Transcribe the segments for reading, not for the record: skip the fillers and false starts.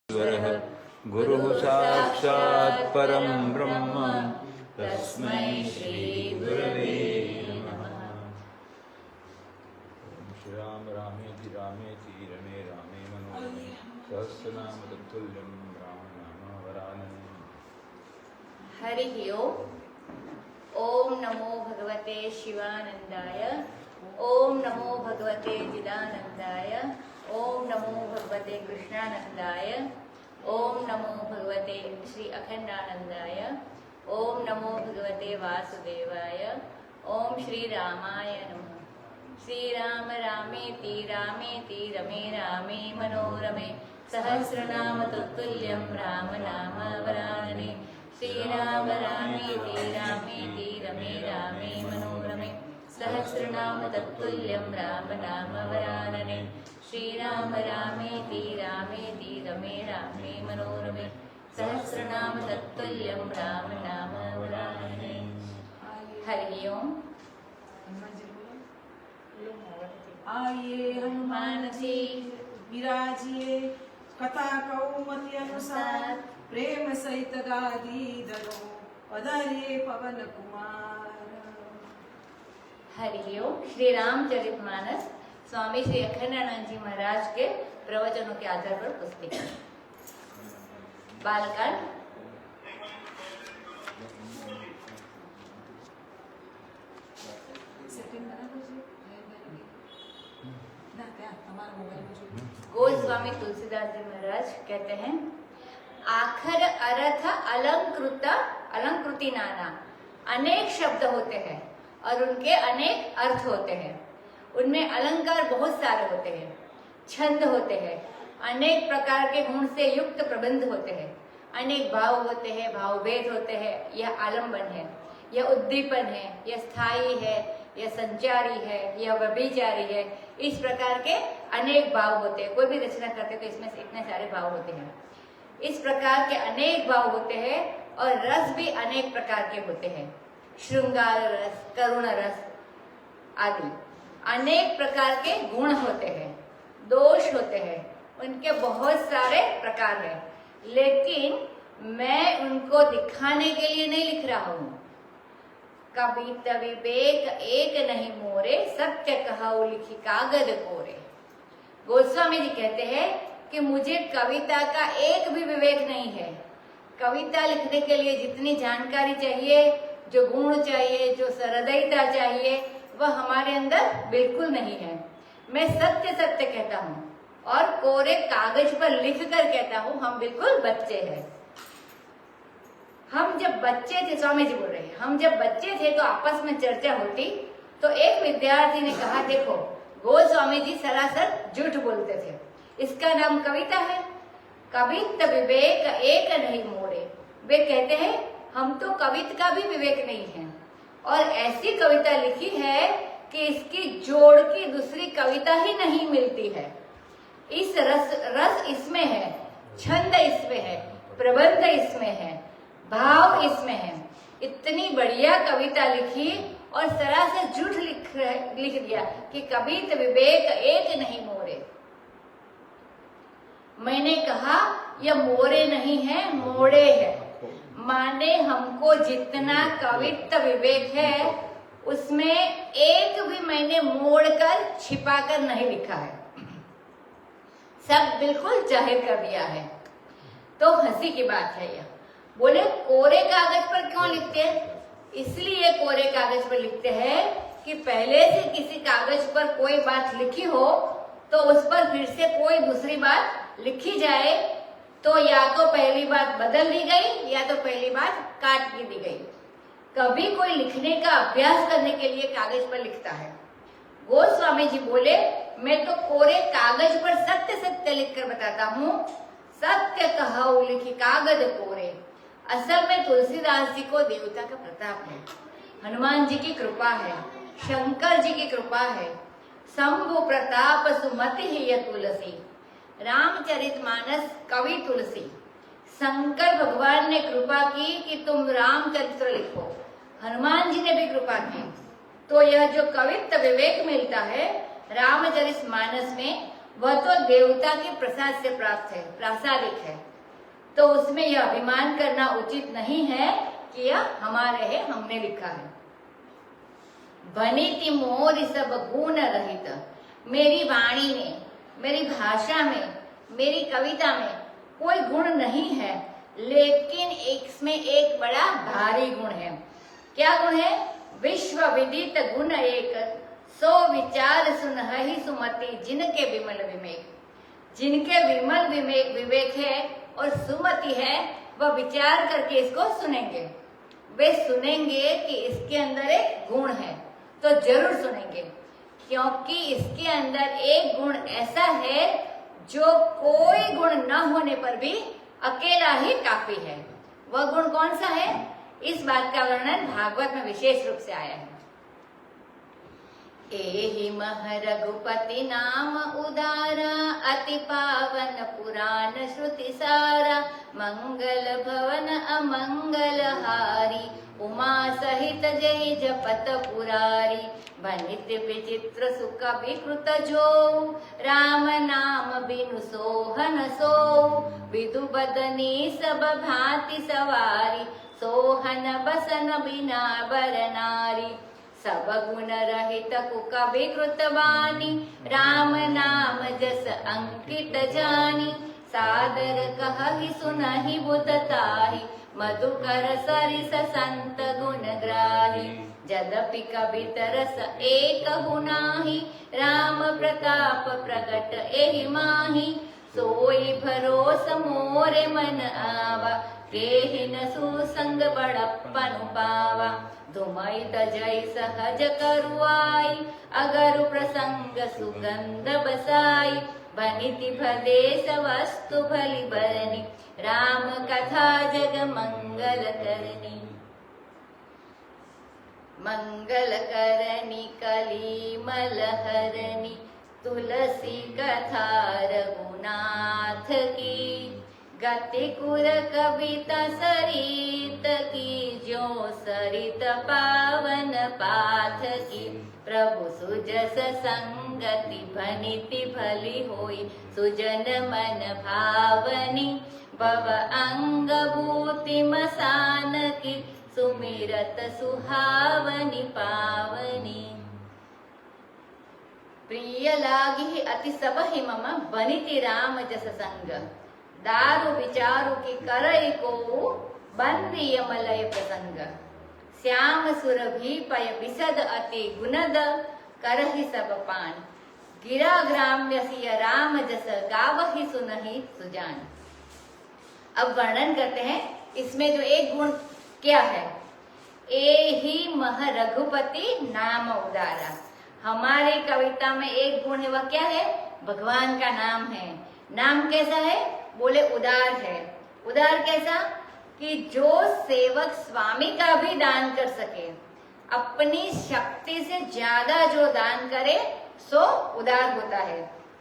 गुरुः साक्षात् परं ब्रह्म तस्मै श्री गुरवे नमः। श्री राम रामेति रामेति रमे रामे मनोरमे सहस्रनाम तत्तुल्यं राम नाम वरानने। हरि ओम। ओम नमो भगवते शिवानंदाय। ओम नमो भगवते चिदानंदाय। ओम नमो भगवते कृष्णानंदाय। ओम नमो भगवते श्री अखंडानंदाय। ओम नमो भगवते वासुदेवाय। ओम श्री रामाय नमः। श्री राम रामेति रामेति रमे रामे मनोरमे सहस्रनाम तत्तुल्यं राम नाम वरानने। श्री राम रामेति रामेति रमे रामे मनोरमे सहस्रनाम तत्तुल्यं राम नाम वरानने। श्री राम रामेति रामेति रमे रामे मनोरमे सहस्रनाम तत्तुल्यं राम नाम वरानने। हरि ओम। आइए हनुमान जी विराजिए कथा कौमति अनुसार प्रेम सहित गादी धरो पधारिए पवन कुमार। हरि ओम। श्री रामचरितमानस स्वामी श्री अखंडानंद जी महाराज के प्रवचनों के आधार पर पुस्तिका बालकांड। गोस्वामी तुलसीदास जी महाराज कहते हैं, आखर अर्थ अलंकृति नाना। अनेक शब्द होते हैं और उनके अनेक अर्थ होते हैं। उनमें अलंकार बहुत सारे होते हैं, छंद होते हैं, अनेक प्रकार के गुण से युक्त प्रबंध होते हैं, अनेक भाव होते हैं, भावभेद होते हैं। यह आलम्बन है, यह उद्दीपन है, यह स्थायी है, यह संचारी है, यह व्यभिचारी है। इस प्रकार के अनेक भाव होते हैं। कोई भी रचना करते तो इसमें से इतने सारे भाव होते हैं। इस प्रकार के अनेक भाव होते हैं और रस भी अनेक प्रकार के होते हैं। श्रृंगार रस, करुण रस आदि अनेक प्रकार के गुण होते हैं, दोष होते हैं, उनके बहुत सारे प्रकार हैं। लेकिन मैं उनको दिखाने के लिए नहीं लिख रहा हूँ। कवित विवेक एक नहीं मोरे, सत्य कहौ लिखी कागज कोरे। गोस्वामी जी कहते हैं कि मुझे कविता का एक भी विवेक नहीं है। कविता लिखने के लिए जितनी जानकारी चाहिए, जो गुण चाहिए, जो सहृदयता चाहिए, वह हमारे अंदर बिल्कुल नहीं है। मैं सत्य सत्य कहता हूँ और कोरे कागज पर लिख कर कहता हूँ। हम बिल्कुल बच्चे हैं। हम जब बच्चे थे, स्वामी जी बोल रहे हैं, हम जब बच्चे थे तो आपस में चर्चा होती तो एक विद्यार्थी ने कहा, देखो गोस्वामी जी सरासर झूठ बोलते थे, इसका नाम कविता है। कवित विवेक एक नहीं मोरे। वे कहते हैं हम तो कवित का भी विवेक नहीं है और ऐसी कविता लिखी है कि इसकी जोड़ की दूसरी कविता ही नहीं मिलती है। इस रस इसमें है, छंद इसमें है, प्रबंध इसमें है, भाव इसमें है। इतनी बढ़िया कविता लिखी और सरासर झूठ लिख दिया कि कवित विवेक एक नहीं मोरे। मैंने कहा यह मोरे नहीं है, मोड़े है। माने हमको जितना कवित्व विवेक है उसमें एक भी मैंने मोड़कर छिपाकर नहीं लिखा है, सब बिल्कुल जाहिर कर दिया है। तो हंसी की बात है यह। बोले कोरे कागज पर क्यों लिखते हैं? इसलिए कोरे कागज पर लिखते हैं कि पहले से किसी कागज पर कोई बात लिखी हो तो उस पर फिर से कोई दूसरी बात लिखी जाए तो या तो पहली बात बदल दी गई या तो पहली बात काट दी गई। कभी कोई लिखने का अभ्यास करने के लिए कागज पर लिखता है। गोस्वामी जी बोले मैं तो कोरे कागज पर सत्य सत्य लिखकर बताता हूँ। सत्य कहौ लिखी कागज कोरे। असल में तुलसीदास जी को देवता का प्रताप है, हनुमान जी की कृपा है, शंकर जी की कृपा है। शंभु प्रताप सुमति ही यह तुलसी। रामचरितमानस कवि तुलसी। शंकर भगवान ने कृपा की कि तुम रामचरित्र लिखो, हनुमान जी ने भी कृपा की। तो यह जो कवित्व विवेक मिलता है रामचरितमानस में, वह तो देवता के प्रसाद से प्राप्त है, प्रासादिक है। तो उसमें यह अभिमान करना उचित नहीं है कि यह हमारे है, हमने लिखा है। बनीति मोर सब गुण रहित, मेरी वाणी में, मेरी भाषा में, मेरी कविता में कोई गुण नहीं है, लेकिन इसमें एक बड़ा भारी गुण है। क्या गुण है? विश्व विदित गुण एक, सो विचार सुनहि सुमति जिनके विमल विवेक। जिनके विमल विवेक है और सुमति है, वह विचार करके इसको सुनेंगे। वे सुनेंगे कि इसके अंदर एक गुण है, तो जरूर सुनेंगे, क्योंकि इसके अंदर एक गुण ऐसा है जो कोई गुण न होने पर भी अकेला ही काफी है। वह गुण कौन सा है? इस बात का वर्णन भागवत में विशेष रूप से आया है। एहि मह रघुपति नाम उदारा, अति पावन पुराण श्रुति सारा। मंगल भवन अमंगल हारी, उमा सहित जय जपत पुरारी। बनित विचित्र सुख विकृत जो, राम नाम बिनु सोहन सो। विदु बदनी सब भांति सवारी, सोहन बसन बिना बर नारी। सब गुण रहित कुक विकृत वाणी, राम नाम जस अंकित जानी। सादर कहहि सुनहि बुध ताहि, मधुकर सरिस संत गुण ग्राही। जदपि कवित रस एक हुनाहि, राम प्रताप प्रगट एहि माहि। सोई भरोस मोरे मन आवा, केहि न सुसंग बड़प्पन पावा। धुमई तजई सहज करुआई, अगरु प्रसंग सुगंध बसाई। बनिति भदेश वस्तु भली बरनी, राम कथा जग मंगल करनी। मंगल करनी कली मलहरनी, तुलसी कथा रघुनाथ की। गति कुर कविता सरित की, जो सरित पावन पाथ की। प्रभु सुजस संगति भनिति भली होई, सुजन मन भावनी। भव अंग भूति मसान की, सुमिरत सुहावनी पावनी। प्रिय लागी अति सबहि मम, बनिति राम जस संग। दारु विचारु की करई को, बंदी यमलय प्रसंग। श्याम सुरभि पय विशद अति गुणद, करहि सब पान। गिरा ग्राम्य सिय राम जस, गावहि सुनहि सुजान। अब वर्णन करते हैं इसमें जो एक गुण क्या है। एहि मह रघुपति नाम उदारा। हमारी कविता में एक गुण है, वह क्या है? भगवान का नाम है। नाम कैसा है? बोले उदार है। उदार कैसा? कि जो सेवक स्वामी का भी दान कर सके, अपनी शक्ति से ज्यादा जो दान करे सो उदार होता है।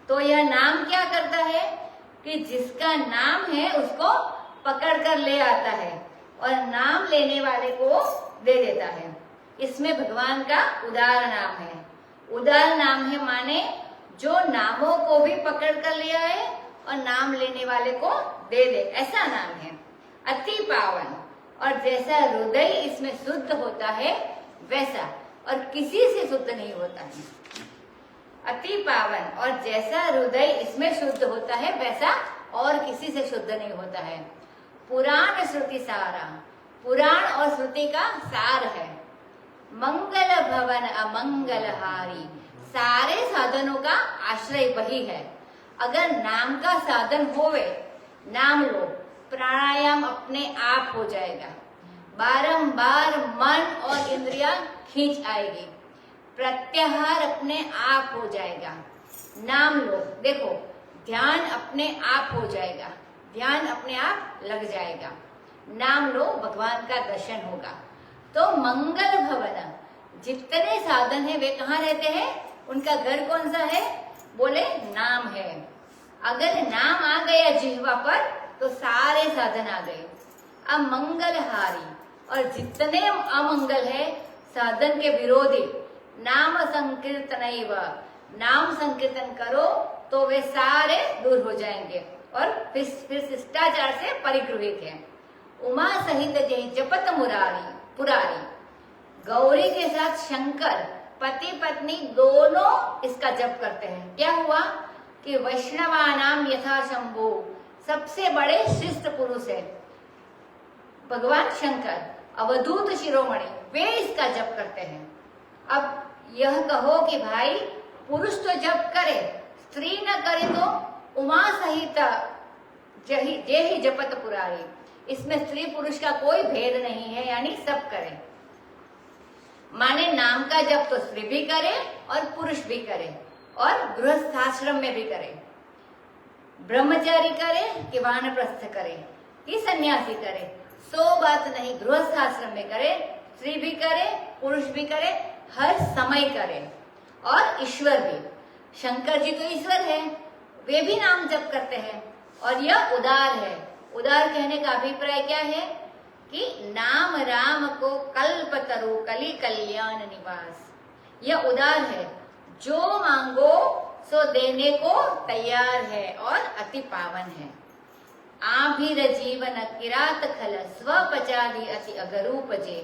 तो यह नाम क्या करता है कि जिसका नाम है उसको पकड़ कर ले आता है और नाम लेने वाले को दे देता है। इसमें भगवान का उदार नाम है। उदार नाम है माने जो नामों को भी पकड़ कर ले आए और नाम लेने वाले को दे दे, ऐसा नाम है। अति पावन, और जैसा हृदय इसमें शुद्ध होता है वैसा, और किसी से शुद्ध नहीं होता है। अति पावन, और जैसा हृदय इसमें शुद्ध होता है वैसा और किसी से शुद्ध नहीं होता है। पुराण श्रुति सारा, पुराण और श्रुति का सार है। मंगल भवन अमंगल हारी, सारे साधनों का आश्रय वही है। अगर नाम का साधन होवे, नाम लो, प्राणायाम अपने आप हो जाएगा। बारंबार मन और इंद्रियां खींच आएगी, प्रत्याहार अपने आप हो जाएगा। नाम लो, देखो ध्यान अपने आप हो जाएगा, ध्यान अपने आप लग जाएगा। नाम लो, भगवान का दर्शन होगा। तो मंगल भवन, जितने साधन है वे कहाँ रहते हैं? उनका घर कौन सा है? बोले नाम है। अगर नाम आ गया जिह्वा पर तो सारे साधन आ गए। अब मंगलहारी, और जितने अमंगल है साधन के विरोधी, नाम संकीर्तन, नाम संकीर्तन करो तो वे सारे दूर हो जाएंगे और फिर शिष्टाचार से परिगृहित हैं। उमा सहित जय जपत मुरारी पुरारी, गौरी के साथ शंकर पति पत्नी दोनों इसका जप करते हैं। क्या हुआ कि वैष्णवानाम यथा शंभु, सबसे बड़े शिष्ट पुरुष है भगवान शंकर, अवधूत शिरोमणि, वे इसका जप करते हैं। अब यह कहो कि भाई पुरुष तो जप करे, स्त्री न करे तो उमा सहित जे ही जपत पुरारी, इसमें स्त्री पुरुष का कोई भेद नहीं है, यानी सब करें। माने नाम का जप तो स्त्री भी करे और पुरुष भी करे, और गृहस्थाश्रम में भी करे, ब्रह्मचारी करे कि वानप्रस्थ करे कि सन्यासी करे, सो बात नहीं। गृहस्थाश्रम में करे, स्त्री भी करे, पुरुष भी करे, हर समय करे। और ईश्वर भी, शंकर जी तो ईश्वर है, वे भी नाम जप करते हैं, और यह उदार है। उदार कहने का अभिप्राय क्या है कि नाम राम को कल्पतरु कली कल्याण निवास, यह उदार है, जो मांगो सो देने को तैयार है और अति पावन है। आभीर जीवन किरात खल स्वपचादि अति अगरूप जे,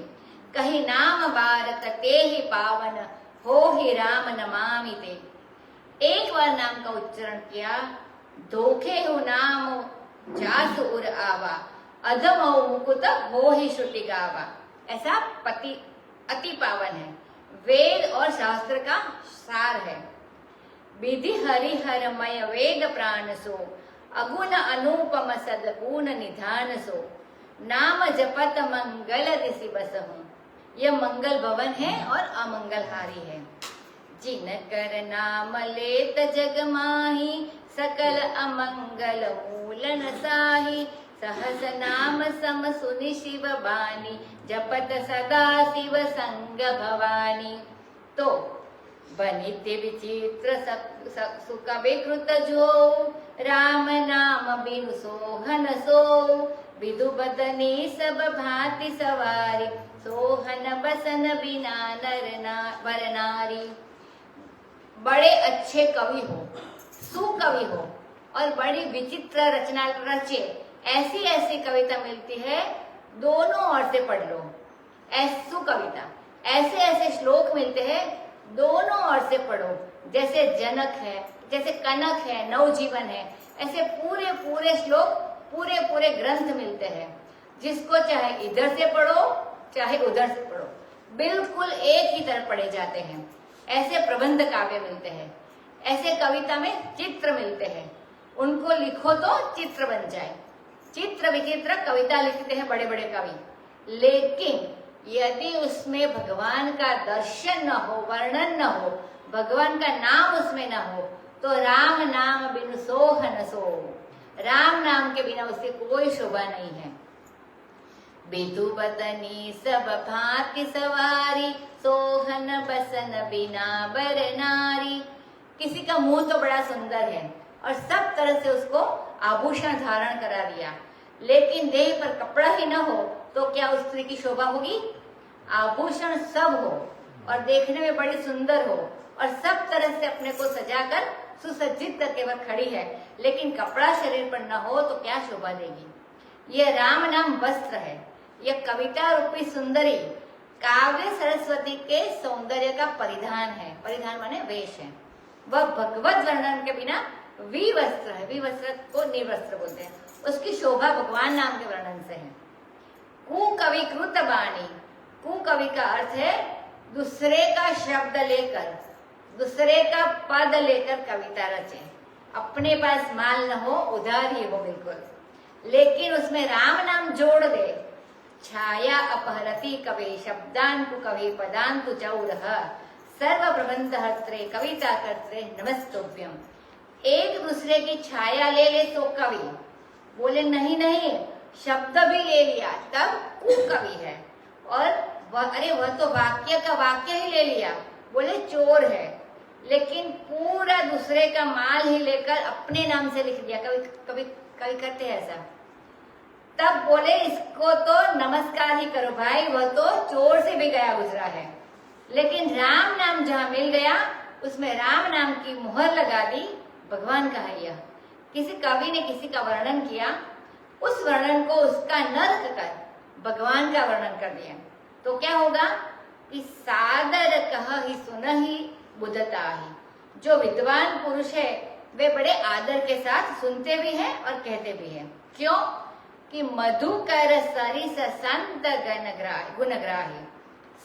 कही नाम भारत ते ही पावन हो ही राम नमामि ते। एक बार नाम का उच्चारण किया, धोखे हो नाम जास उर आवा, अधम मुकुत हो ही श्रुति गावा, ऐसा पति अति पावन है, वेद और शास्त्र का सार है। विधि हरिहरमय वेद प्राण सो, अगुण अनुपम सदगुण निधान सो, नाम जपत मंगल दिशि बसहु, यह मंगल भवन है और अमंगलहारी है। जिन कर नाम लेत जग माही, सकल अमंगल मूलन साही, सहस नाम सम सुनि शिव बानी, जपत सदा शिव संग भवानी। तो बनिते विचित्र सुख विकृत जो, राम नाम बिनु सोहन सो, विदु बदनी सब भांति सवारी, सोहन बसन बिना वर नारी। बड़े अच्छे कवि हो, सुकवि हो और बड़ी विचित्र रचना रचे, ऐसी ऐसी कविता मिलती है, दोनों ओर से पढ़ लो। ऐसु कविता, ऐसे ऐसे श्लोक मिलते हैं, दोनों ओर से पढ़ो। जैसे जनक है, जैसे कनक है, नवजीवन है, ऐसे पूरे पूरे श्लोक, पूरे पूरे ग्रंथ मिलते हैं, जिसको चाहे इधर से पढ़ो चाहे उधर से पढ़ो, बिल्कुल एक ही तरह पढ़े जाते हैं। ऐसे प्रबंध काव्य मिलते हैं, ऐसे कविता में चित्र मिलते हैं, उनको लिखो तो चित्र बन जाए। चित्र विचित्र कविता लिखते हैं बड़े बड़े कवि, लेकिन यदि उसमें भगवान का दर्शन न हो, वर्णन न हो, भगवान का नाम उसमें न हो, तो राम नाम बिनु सोहन सो, राम नाम के बिना उसकी कोई शोभा नहीं है। बिदु बदनी सब भांति सवारी, सोहन बसन बिना बर नारी। किसी का मुंह तो बड़ा सुंदर है और सब तरह से उसको आभूषण धारण करा दिया, लेकिन देह पर कपड़ा ही न हो तो क्या उस स्त्री की शोभा होगी? आभूषण सब हो और देखने में बड़ी सुंदर हो और सब तरह से अपने को सजाकर सुसज्जित करके वह खड़ी है, लेकिन कपड़ा शरीर पर न हो तो क्या शोभा देगी? यह राम नाम वस्त्र है, यह कविता रूपी सुंदरी काव्य सरस्वती के सौंदर्य का परिधान है। परिधान माने वेश है। वह भगवत वर्णन के बिना विवस्त्र है, विवस्त्र को निर्वस्त्र बोलते हैं। उसकी शोभा भगवान नाम के वर्णन से है। कुकवि कृत बाणी, कुकवि का अर्थ है दूसरे का शब्द लेकर, दूसरे का पद लेकर कविता रचे। अपने पास माल न हो, उधार ही हो बिल्कुल, लेकिन उसमें राम नाम जोड़ दे। छाया अपहरती कवि शब्दांकु कवि पदांकु चौरह, सर्व प्रबंध हर्त्रे कविता कर्त्रे नमस्तुभ्यम। एक दूसरे की छाया ले ले तो कवि बोले, नहीं नहीं शब्द भी ले लिया तब कुकवि है। और वह तो वाक्य का वाक्य ही ले लिया, बोले चोर है। लेकिन पूरा दूसरे का माल ही लेकर अपने नाम से लिख दिया। कभी करते हैं ऐसा, तब बोले इसको तो नमस्कार ही करो भाई, वह तो चोर से भी गया गुजरा है। लेकिन राम नाम जहाँ मिल गया उसमें राम नाम की मुहर लगा दी, भगवान का है यह। किसी कवि ने किसी का वर्णन किया, उस वर्णन को उसका न रख कर भगवान का वर्णन कर दिया, तो क्या होगा कि सादर कह ही सुनहि बुझता ही। जो विद्वान पुरुष है वे बड़े आदर के साथ सुनते भी हैं और कहते भी हैं। क्यों? कि मधुकर सरिस संत गुणग्राही।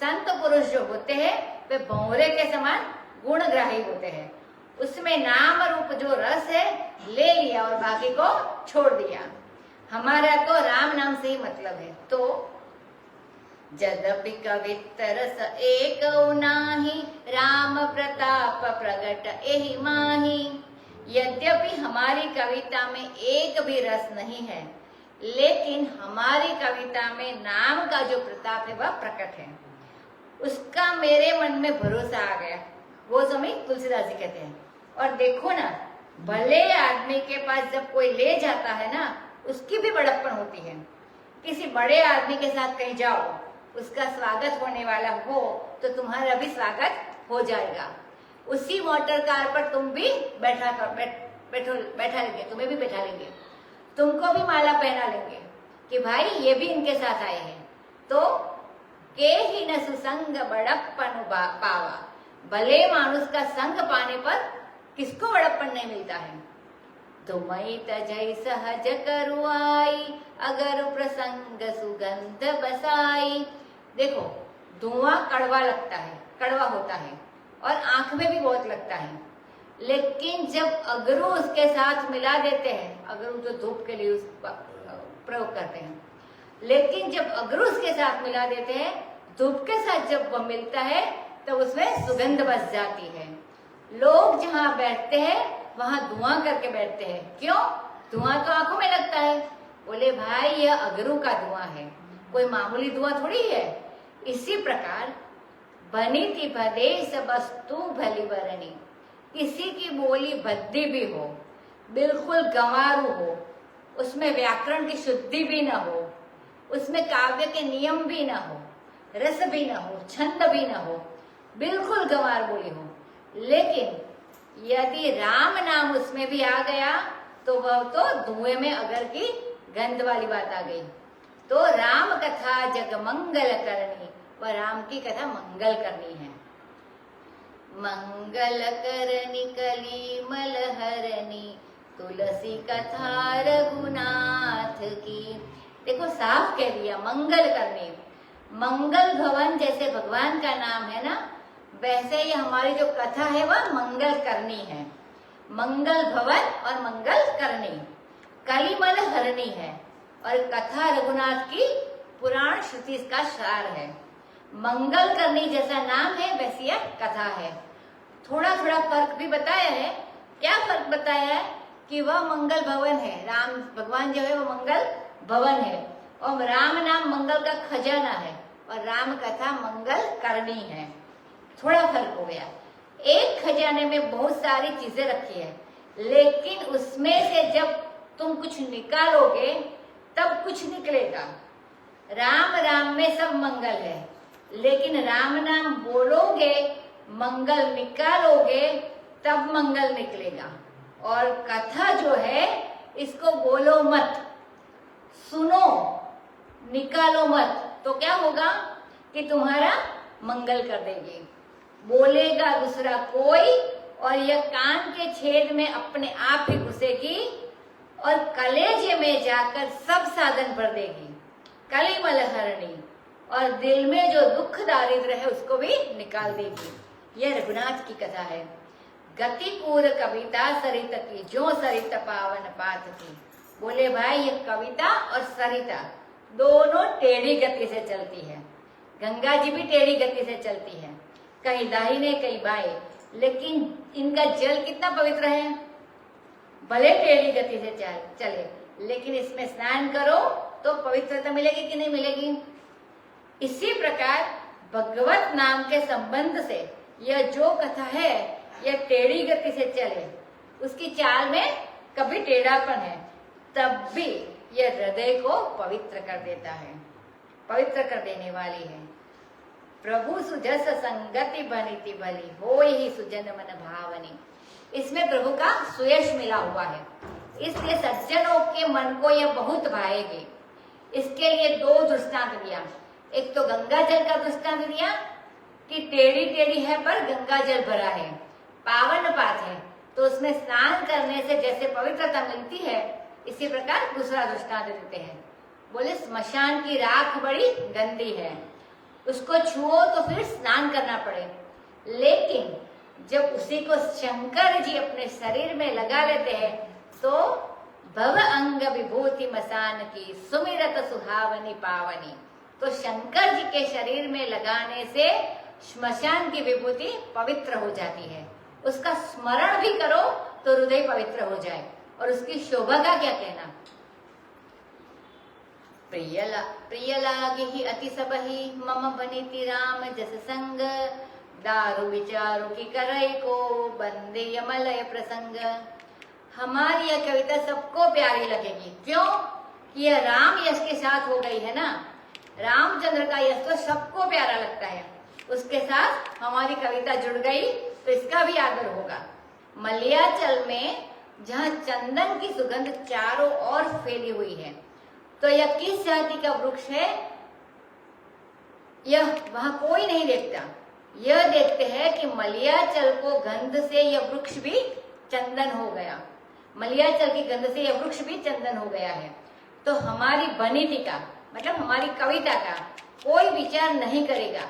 संत पुरुष जो होते हैं वे भंवरे के समान गुणग्राही होते हैं। उसमें नाम रूप जो रस है ले लिया और बाकी को छोड़ दिया। हमारा तो राम नाम से ही मतलब है। तो जदपि कवित्त रस एक नाही, राम प्रताप प्रगट एहि माही। यद्यपि हमारी कविता में एक भी रस नहीं है, लेकिन हमारी कविता में नाम का जो प्रताप है वह प्रकट है। उसका मेरे मन में भरोसा आ गया। वो समय तुलसीदास जी कहते हैं। और देखो ना, भले आदमी के पास जब कोई ले जाता है ना, उसकी भी बड़प्पन होती है। किसी बड़े आदमी के साथ कहीं जाओ, उसका स्वागत होने वाला हो तो तुम्हारा भी स्वागत हो जाएगा। उसी मोटर कार पर तुम भी बैठा लेंगे, तुम्हें भी बैठा लेंगे, तुमको भी माला पहना लेंगे कि भाई ये भी इनके साथ आए हैं। तो के ही न सुसंग बड़प्पन पावा। भले मानुष का संग पाने पर किसको बड़प्पन नहीं मिलता है। तुमई तजई सहज करुआई, अगर प्रसंग सुगंध बसाई। देखो, धुआं कड़वा लगता है, कड़वा होता है और आंख में भी बहुत लगता है, लेकिन जब अगरू उसके साथ मिला देते हैं, अगरू जो धूप के लिए उसका प्रयोग करते हैं, लेकिन जब अगरू उसके साथ मिला देते हैं, धूप के साथ जब वह मिलता है तो उसमें सुगंध बस जाती है। लोग जहाँ बैठते हैं वहां धुआं करके बैठते हैं। क्यों? धुआं तो आंखों में लगता है। बोले भाई यह अगरू का धुआं है, कोई मामूली धुआं थोड़ी है। इसी प्रकार बनीति भदेश वस्तु भली बरनी। किसी की बोली भद्दी भी हो, बिल्कुल गंवारू हो, उसमें व्याकरण की शुद्धि भी न हो, उसमें काव्य के नियम भी न हो, रस भी न हो, छंद भी न हो, बिल्कुल गंवार बोली हो, लेकिन यदि राम नाम उसमें भी आ गया तो वह तो धुएं में अगर की गंध वाली बात आ गई। तो राम कथा जग मंगल करनी, वह राम की कथा मंगल करनी है। मंगल करनी कली मलहरनी, तुलसी कथा रघुनाथ की। देखो साफ कह दिया, मंगल करनी। मंगल भवन जैसे भगवान का नाम है ना, वैसे ही हमारी जो कथा है वह मंगल करनी है। मंगल भवन और मंगल करनी, कलिमल हरनी है और कथा रघुनाथ की पुराण श्रुति का सार है। मंगल करनी जैसा नाम है वैसी यह कथा है। थोड़ा थोड़ा फर्क भी बताया है। क्या फर्क बताया है? कि वह मंगल भवन है, राम भगवान जो है वो मंगल भवन है, और राम नाम मंगल का खजाना है और राम कथा मंगल करनी है। थोड़ा फर्क हो गया। एक खजाने में बहुत सारी चीजें रखी है, लेकिन उसमें से जब तुम कुछ निकालोगे तब कुछ निकलेगा। राम राम में सब मंगल है, लेकिन राम नाम बोलोगे, मंगल निकालोगे तब मंगल निकलेगा। और कथा जो है इसको बोलो मत, सुनो, निकालो मत, तो क्या होगा कि तुम्हारा मंगल कर देगी। बोलेगा दूसरा कोई और यह कान के छेद में अपने आप ही घुसेगी और कलेजे में जाकर सब साधन भर देगी, कलिमल हरणी, और दिल में जो दुख दारिद्र है उसको भी निकाल देगी। यह रघुनाथ की कथा है। गति पूर कविता सरित की, जो सरित पावन पात की। बोले भाई ये कविता और सरिता दोनों टेढ़ी गति से चलती है। गंगा जी भी टेढ़ी गति से चलती है, कहीं दाहिने कहीं बाएं, लेकिन इनका जल कितना पवित्र है। भले टेढ़ी गति से चले, लेकिन इसमें स्नान करो तो पवित्रता मिलेगी कि नहीं मिलेगी। इसी प्रकार भगवत नाम के संबंध से यह जो कथा है यह टेढ़ी गति से चले, उसकी चाल में कभी टेढ़ापन है, तब भी यह हृदय को पवित्र कर देता है, पवित्र कर देने वाली है। प्रभु सुजस संगति बनिति भली, होय ही सुजन मन भावनी। इसमें प्रभु का सुयश मिला हुआ है, इसलिए सज्जनों के मन को यह बहुत भाएगी। इसके लिए 2 दृष्टांत दिया। एक तो गंगा जल का दृष्टांत दिया कि टेढ़ी टेढ़ी है पर गंगा जल भरा है, पावन पात है, तो उसमें स्नान करने से जैसे पवित्रता मिलती है, इसी प्रकार दूसरा दृष्टांत देते हैं। बोले स्मशान की राख बड़ी गंदी है, उसको छुओ तो फिर स्नान करना पड़े, लेकिन जब उसी को शंकर जी अपने शरीर में लगा लेते हैं तो भव अंग विभूति मसान की सुमिरत सुहावनी पावनी। तो शंकर जी के शरीर में लगाने से श्मशान की विभूति पवित्र हो जाती है। उसका स्मरण भी करो तो हृदय पवित्र हो जाए, और उसकी शोभा का क्या कहना। प्रिय लागे ही अति सबही मम बनिति राम जस संग, दारु विचारु की करई को बंदे यमलय प्रसंग। हमारी यह कविता सबको प्यारी लगेगी, क्यों कि यह राम यश के साथ हो गई है ना। रामचंद्र का यश तो सबको प्यारा लगता है, उसके साथ हमारी कविता जुड़ गई तो इसका भी आदर होगा। मलयाचल में जहाँ चंदन की सुगंध चारों ओर फैली हुई है, तो यह किस जाति का वृक्ष है यह वहां कोई नहीं देखता। यह देखते हैं कि मलयाचल को गंध से यह वृक्ष भी चंदन हो गया, मलयाचल की गंध से यह वृक्ष भी चंदन हो गया है। तो हमारी बनीति का मतलब हमारी कविता का कोई विचार नहीं करेगा,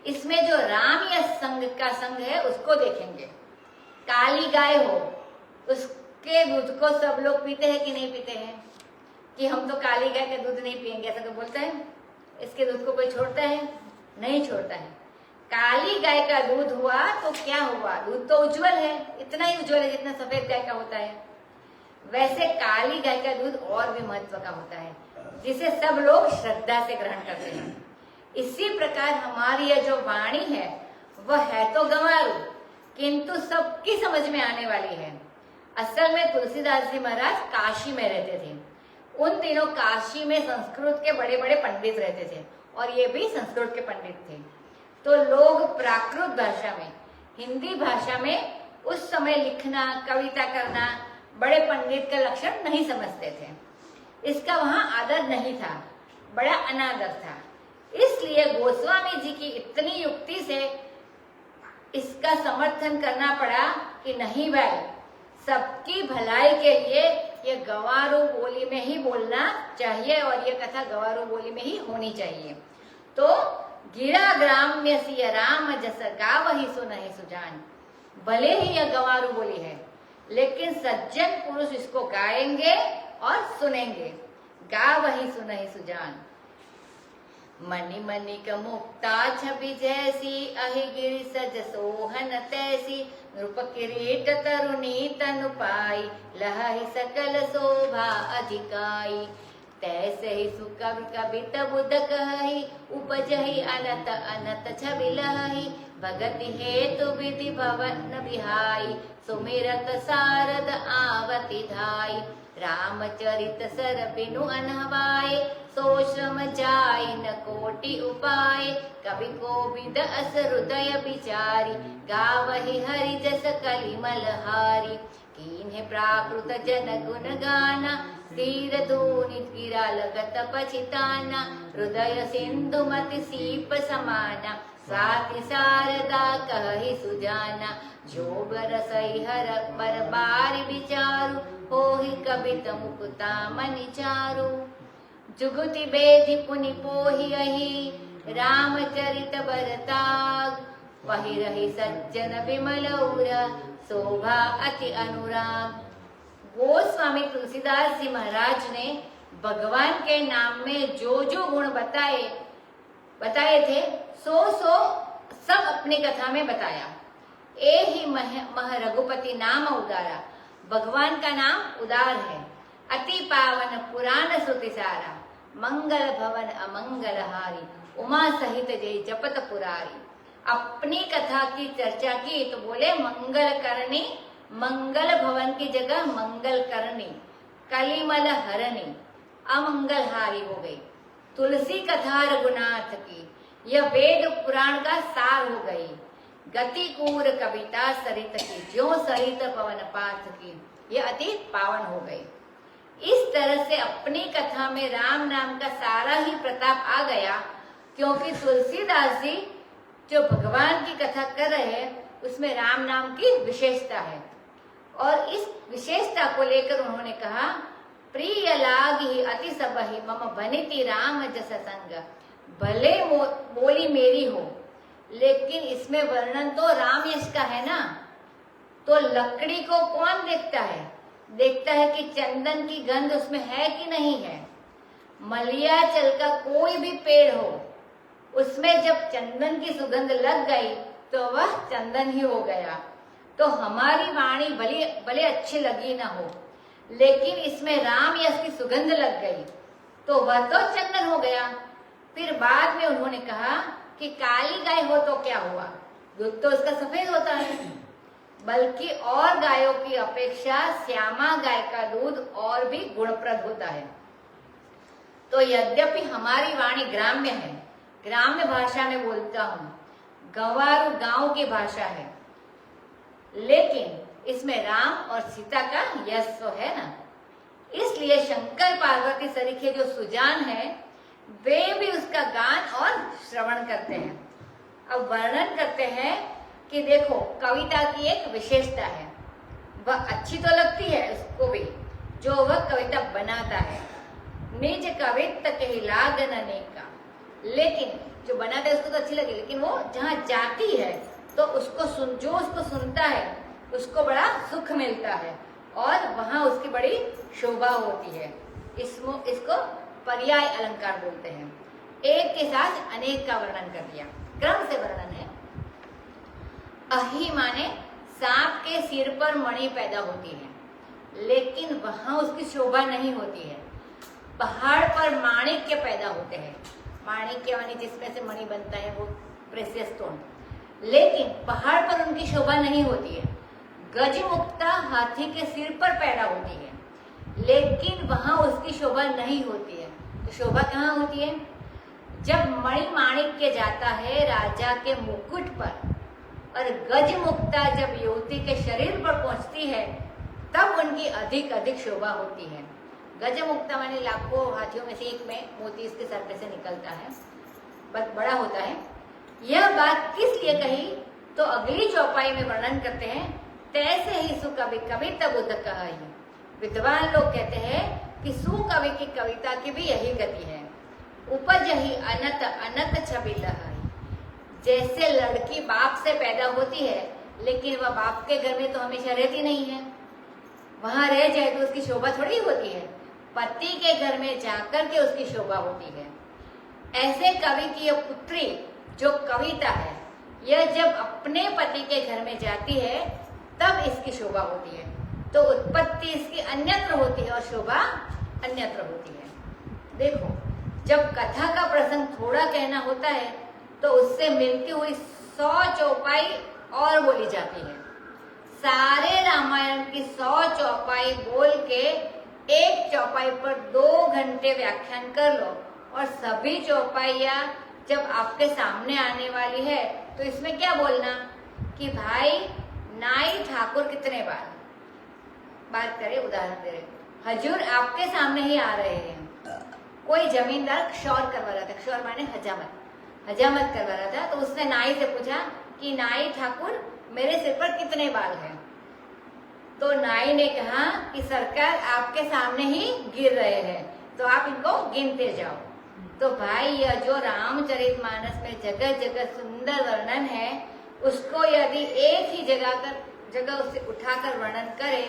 इसमें जो राम या संग का संग है उसको देखेंगे। काली गाय हो, उसके दूध को सब लोग पीते हैं कि नहीं पीते हैं, कि हम तो काली गाय का दूध नहीं पिएंगे, ऐसा तो बोलता है। इसके दूध को कोई छोड़ता है? नहीं छोड़ता है। काली गाय का दूध हुआ तो क्या हुआ, दूध तो उज्जवल है, इतना ही उज्जवल है जितना सफेद गाय का होता है। वैसे काली गाय का दूध और भी महत्व का होता है, जिसे सब लोग श्रद्धा से ग्रहण करते हैं। इसी प्रकार हमारी यह जो वाणी है वह है तो गंवारू, किंतु सबकी समझ में आने वाली है। असल में तुलसीदास जी महाराज काशी में रहते थे। उन दिनों काशी में संस्कृत के बड़े बड़े पंडित रहते थे, और ये भी संस्कृत के पंडित थे। तो लोग प्राकृत भाषा में, हिंदी भाषा में उस समय लिखना, कविता करना बड़े पंडित का लक्षण नहीं समझते थे। इसका वहां आदर नहीं था, बड़ा अनादर था। इसलिए गोस्वामी जी की इतनी युक्ति से इसका समर्थन करना पड़ा कि नहीं भाई, सबकी भलाई के लिए ये गंवारू बोली में ही बोलना चाहिए, और ये कथा गंवारू बोली में ही होनी चाहिए। तो गिरा ग्राम्य सिय राम जस गावहि सुनहि सुजान। भले ही यह गंवारू बोली है, लेकिन सज्जन पुरुष इसको गाएंगे और सुनेंगे। गावहि सुनहि सुजान। मणि मणिक मुक्ता छवि जैसी, अहि गिरि सज सोहन तैसी। नृप किरीट तरुणी तनु पाई, लहहि सकल शोभा अधिकाई। तैसे ही सुकवि कवित बुध कहि, उपजहि अनत अनत छवि लहहि। भगति हेतु विधि भवन बिहाई, सुमिरत सारद आवति धाई। रामचरित सर बिनु अनहवाए, सो श्रम जाय न कोटि उपाय। कवि कोविद अस हृदय विचारी, गावहि हरि जस कलिमल हारी। कीन्हे प्राकृत जन गुण गाना, धीर धूनि गिरा लगत पछिताना। हृदय सिंधु मति सीप समाना, स्वाति शारदा कहि सुजाना। जो बरसई हर बर बार विचारु, होहि कवित मुकुता मनि चारु। जुगुति बेधि पुनि पोहि अहि, रामचरित बरताग। वही रही सज्जन विमल उर, शोभा अति अनुराग। गोस्वामी तुलसीदास जी महाराज ने भगवान के नाम में जो जो गुण बताए थे, सो सब अपनी कथा में बताया। ए ही मह रघुपति नाम उदारा। भगवान का नाम उदार है। अति पावन पुराण श्रुति सारा, मंगल भवन अमंगल हारी। उमा सहित जय जपत पुरारी। अपनी कथा की चर्चा की तो बोले मंगल करनी, मंगल भवन की जगह मंगल करनी। कलिमल हरणी, अमंगल हारी हो गई। तुलसी कथा रघुनाथ की, यह वेद पुराण का सार हो गई। गतिकूर कविता सरित की, ज्यों सरित पवन पाथ की, ये अति पावन हो गई। इस तरह से अपनी कथा में राम नाम का सारा ही प्रताप आ गया, क्योंकि तुलसीदास जी जो भगवान की कथा कर रहे हैं उसमें राम नाम की विशेषता है। और इस विशेषता को लेकर उन्होंने कहा, प्रिय लागी अति सबहि मम बनिति राम जस संग, भले बोली मेरी हो, लेकिन इसमें वर्णन तो राम यश का है ना। तो लकड़ी को कौन देखता है? देखता है कि चंदन की गंध उसमें है कि नहीं है। मलियाचल का कोई भी पेड़ हो, उसमें जब चंदन की सुगंध लग गई तो वह चंदन ही हो गया। तो हमारी वाणी भले अच्छी लगी ना हो, लेकिन इसमें राम यश की सुगंध लग गई तो वह तो चंदन हो गया। फिर बाद में उन्होंने कहा कि काली गाय हो तो क्या हुआ, दूध तो उसका सफेद होता है, बल्कि और गायों की अपेक्षा श्यामा गाय का दूध और भी गुणप्रद होता है। तो यद्यपि हमारी वाणी ग्राम्य है, ग्राम्य भाषा में बोलता हूँ, गंवारू गांव की भाषा है, लेकिन इसमें राम और सीता का यश तो है ना। इसलिए शंकर पार्वती सरीखे जो सुजान है वे भी उसका गान और श्रवण करते हैं। अब वर्णन करते हैं कि देखो कविता की एक विशेषता है, वह अच्छी तो लगती है उसको भी जो वह कविता बनाता है। निज कविता के लागन अनेका, लेकिन जो बनाता है उसको तो अच्छी लगी, लेकिन वो जहाँ जाती है तो उसको जो उसको सुनता है उसको बड़ा सुख मिलता है और वहां उसकी बड़ी शोभा होती है। इसको पर्याय अलंकार बोलते हैं। एक के साथ अनेक का वर्णन कर दिया, क्रम से वर्णन है। अहि माने सांप के सिर पर मणि पैदा होती है, लेकिन वहां उसकी शोभा नहीं होती है। पहाड़ पर माणिक्य पैदा होते हैं, माणिक्य माने जिसमें से मणि बनता है वो प्रेशियस स्टोन, लेकिन पहाड़ पर उनकी शोभा नहीं होती है। गजमुक्ता हाथी के सिर पर पैदा होती है, लेकिन वहां उसकी शोभा नहीं होती है। तो शोभा कहाँ होती है? जब मणि माणिक्य जाता है राजा के मुकुट पर और गजमुक्ता जब युवती के शरीर पर पहुंचती है तब उनकी अधिक अधिक शोभा होती है। गजमुक्ता माने लाखों हाथियों में से एक में मोती इसके सर पे से निकलता है, बहुत बड़ा होता है। यह बात किस लिए कही तो अगली चौपाई में वर्णन करते हैं, तैसे ही सुकवि कविता बुद्ध कहा। विद्वान लोग कहते हैं कि सुकवि की कविता की भी यही गति है। उपज ही अनत अनत छवि लहाई, जैसे लड़की बाप से पैदा होती है लेकिन वह बाप के घर में तो हमेशा रहती नहीं है, वहां रह जाए तो उसकी शोभा थोड़ी होती है, पति के घर में जाकर के उसकी शोभा होती है। ऐसे कवि की यह पुत्री जो कविता है, यह जब अपने पति के घर में जाती है तब इसकी शोभा होती है। तो उत्पत्ति इसकी अन्यत्र होती है और शोभा अन्यत्र होती है। देखो जब कथा का प्रसंग थोड़ा कहना होता है तो उससे मिलती हुई 100 चौपाई और बोली जाती है। सारे रामायण की 100 चौपाई बोल के एक चौपाई पर 2 घंटे व्याख्यान कर लो और सभी चौपाइयाँ जब आपके सामने आने वाली है तो इसमें क्या बोलना कि भाई नाई ठाकुर कितने बात करें, उदाहरण दे रहे, हजूर आपके सामने ही आ रहे हैं। कोई जमींदार क्षौर करवा रहा था, क्षौर माने हजामत करवा रहा था, तो उसने नाई से पूछा कि नाई ठाकुर मेरे सिर पर कितने बाल हैं? तो नाई ने कहा कि सरकार आपके सामने ही गिर रहे हैं तो आप इनको गिनते जाओ। तो भाई यह जो रामचरितमानस में जगह जगह सुंदर वर्णन है उसको यदि एक ही जगह उसे उठाकर वर्णन करे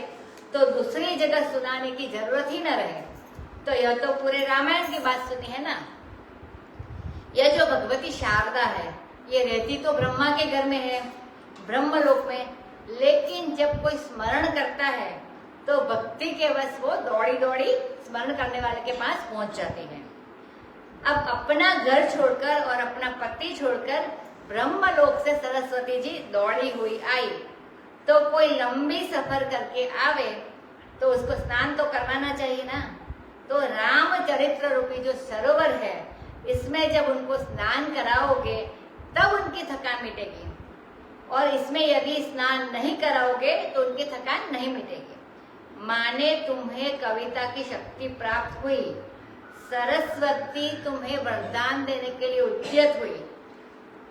तो दूसरी जगह सुनाने की जरूरत ही न रहे। तो यह तो पूरे रामायण की बात सुनी है ना। यह जो भगवती शारदा है ये रहती तो ब्रह्मा के घर में है, ब्रह्मलोक में, लेकिन जब कोई स्मरण करता है तो भक्ति के वश वो दौड़ी दौड़ी स्मरण करने वाले के पास पहुंच जाती है। अब अपना घर छोड़कर और अपना पति छोड़कर ब्रह्मलोक से सरस्वती जी दौड़ी हुई आई, तो कोई लंबी सफर करके आवे तो उसको स्नान तो करवाना चाहिए ना। तो रामचरित्र रूपी जो सरोवर है इसमें जब उनको स्नान कराओगे तब उनकी थकान मिटेगी। और इसमें यदि स्नान नहीं कराओगे तो उनकी थकान नहीं मिटेगी। माने तुम्हें कविता की शक्ति प्राप्त हुई, सरस्वती तुम्हें वरदान देने के लिए उद्यत हुई,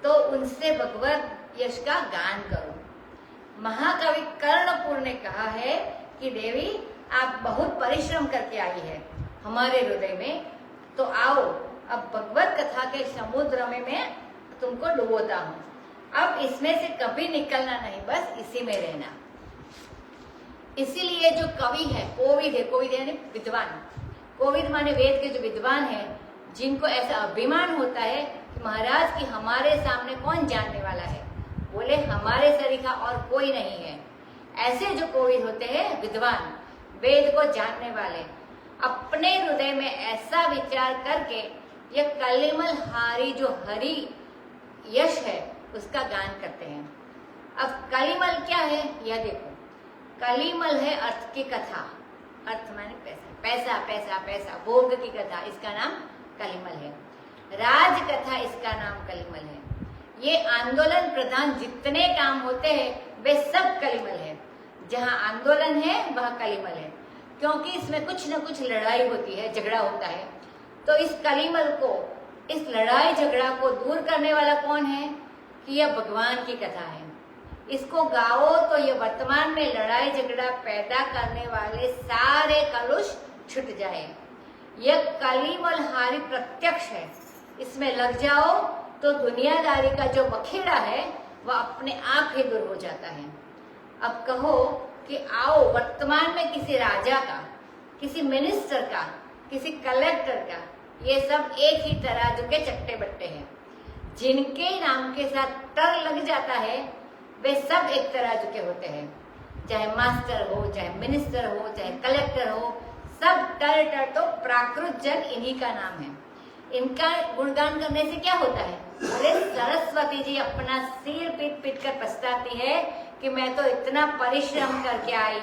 तो उनसे भगवत यश का गान करो। महाकवि कर्णपुर ने कहा है कि देवी आप बहुत परिश्रम करके आई है हमारे हृदय में, तो आओ अब भगवत कथा के समुद्र में मैं तुमको डुबोता हूँ। अब इसमें से कभी निकलना नहीं, बस इसी में रहना। इसीलिए जो कवि है, कोविद है, कोविद यानी विद्वान, कोविद माने वेद के जो विद्वान है, जिनको ऐसा अभिमान होता है कि महाराज की हमारे सामने कौन जानने वाला है, बोले हमारे सरीखा और कोई नहीं है। ऐसे जो कोविद होते हैं विद्वान, वेद को जानने वाले, अपने हृदय में ऐसा विचार करके यह कलिमल हारी जो हरि यश है उसका गान करते हैं। अब कलिमल क्या है यह देखो, कलिमल है अर्थ की कथा, अर्थ माने पैसा, पैसा पैसा पैसा, भोग की कथा, इसका नाम कलिमल है। राज कथा, इसका नाम कलिमल है। ये आंदोलन प्रधान जितने काम होते हैं वे सब कलिमल है। जहाँ आंदोलन है वह कलिमल है, क्योंकि इसमें कुछ न कुछ लड़ाई होती है, झगड़ा होता है। तो इस कलिमल को, इस लड़ाई झगड़ा को दूर करने वाला कौन है कि यह भगवान की कथा है। इसको गाओ तो ये वर्तमान में लड़ाई झगड़ा पैदा करने वाले सारे कलुष छूट जाए। यह कलिमल हारी प्रत्यक्ष है, इसमें लग जाओ तो दुनियादारी का जो बखेड़ा है वह अपने आप ही दूर हो जाता है। अब कहो कि आओ वर्तमान में किसी राजा का, किसी मिनिस्टर का, किसी कलेक्टर का, ये सब एक ही तराजू के चट्टे बट्टे हैं। जिनके नाम के साथ टर लग जाता है वे सब एक तराजू के होते हैं। चाहे मास्टर हो, चाहे मिनिस्टर हो, चाहे कलेक्टर हो, सब टर टर तो प्राकृत जन इन्हीं का नाम है। इनका गुणगान करने से क्या होता है? अरे सरस्वती जी अपना सिर पीट पीट कर पछताती है कि मैं तो इतना परिश्रम करके आई,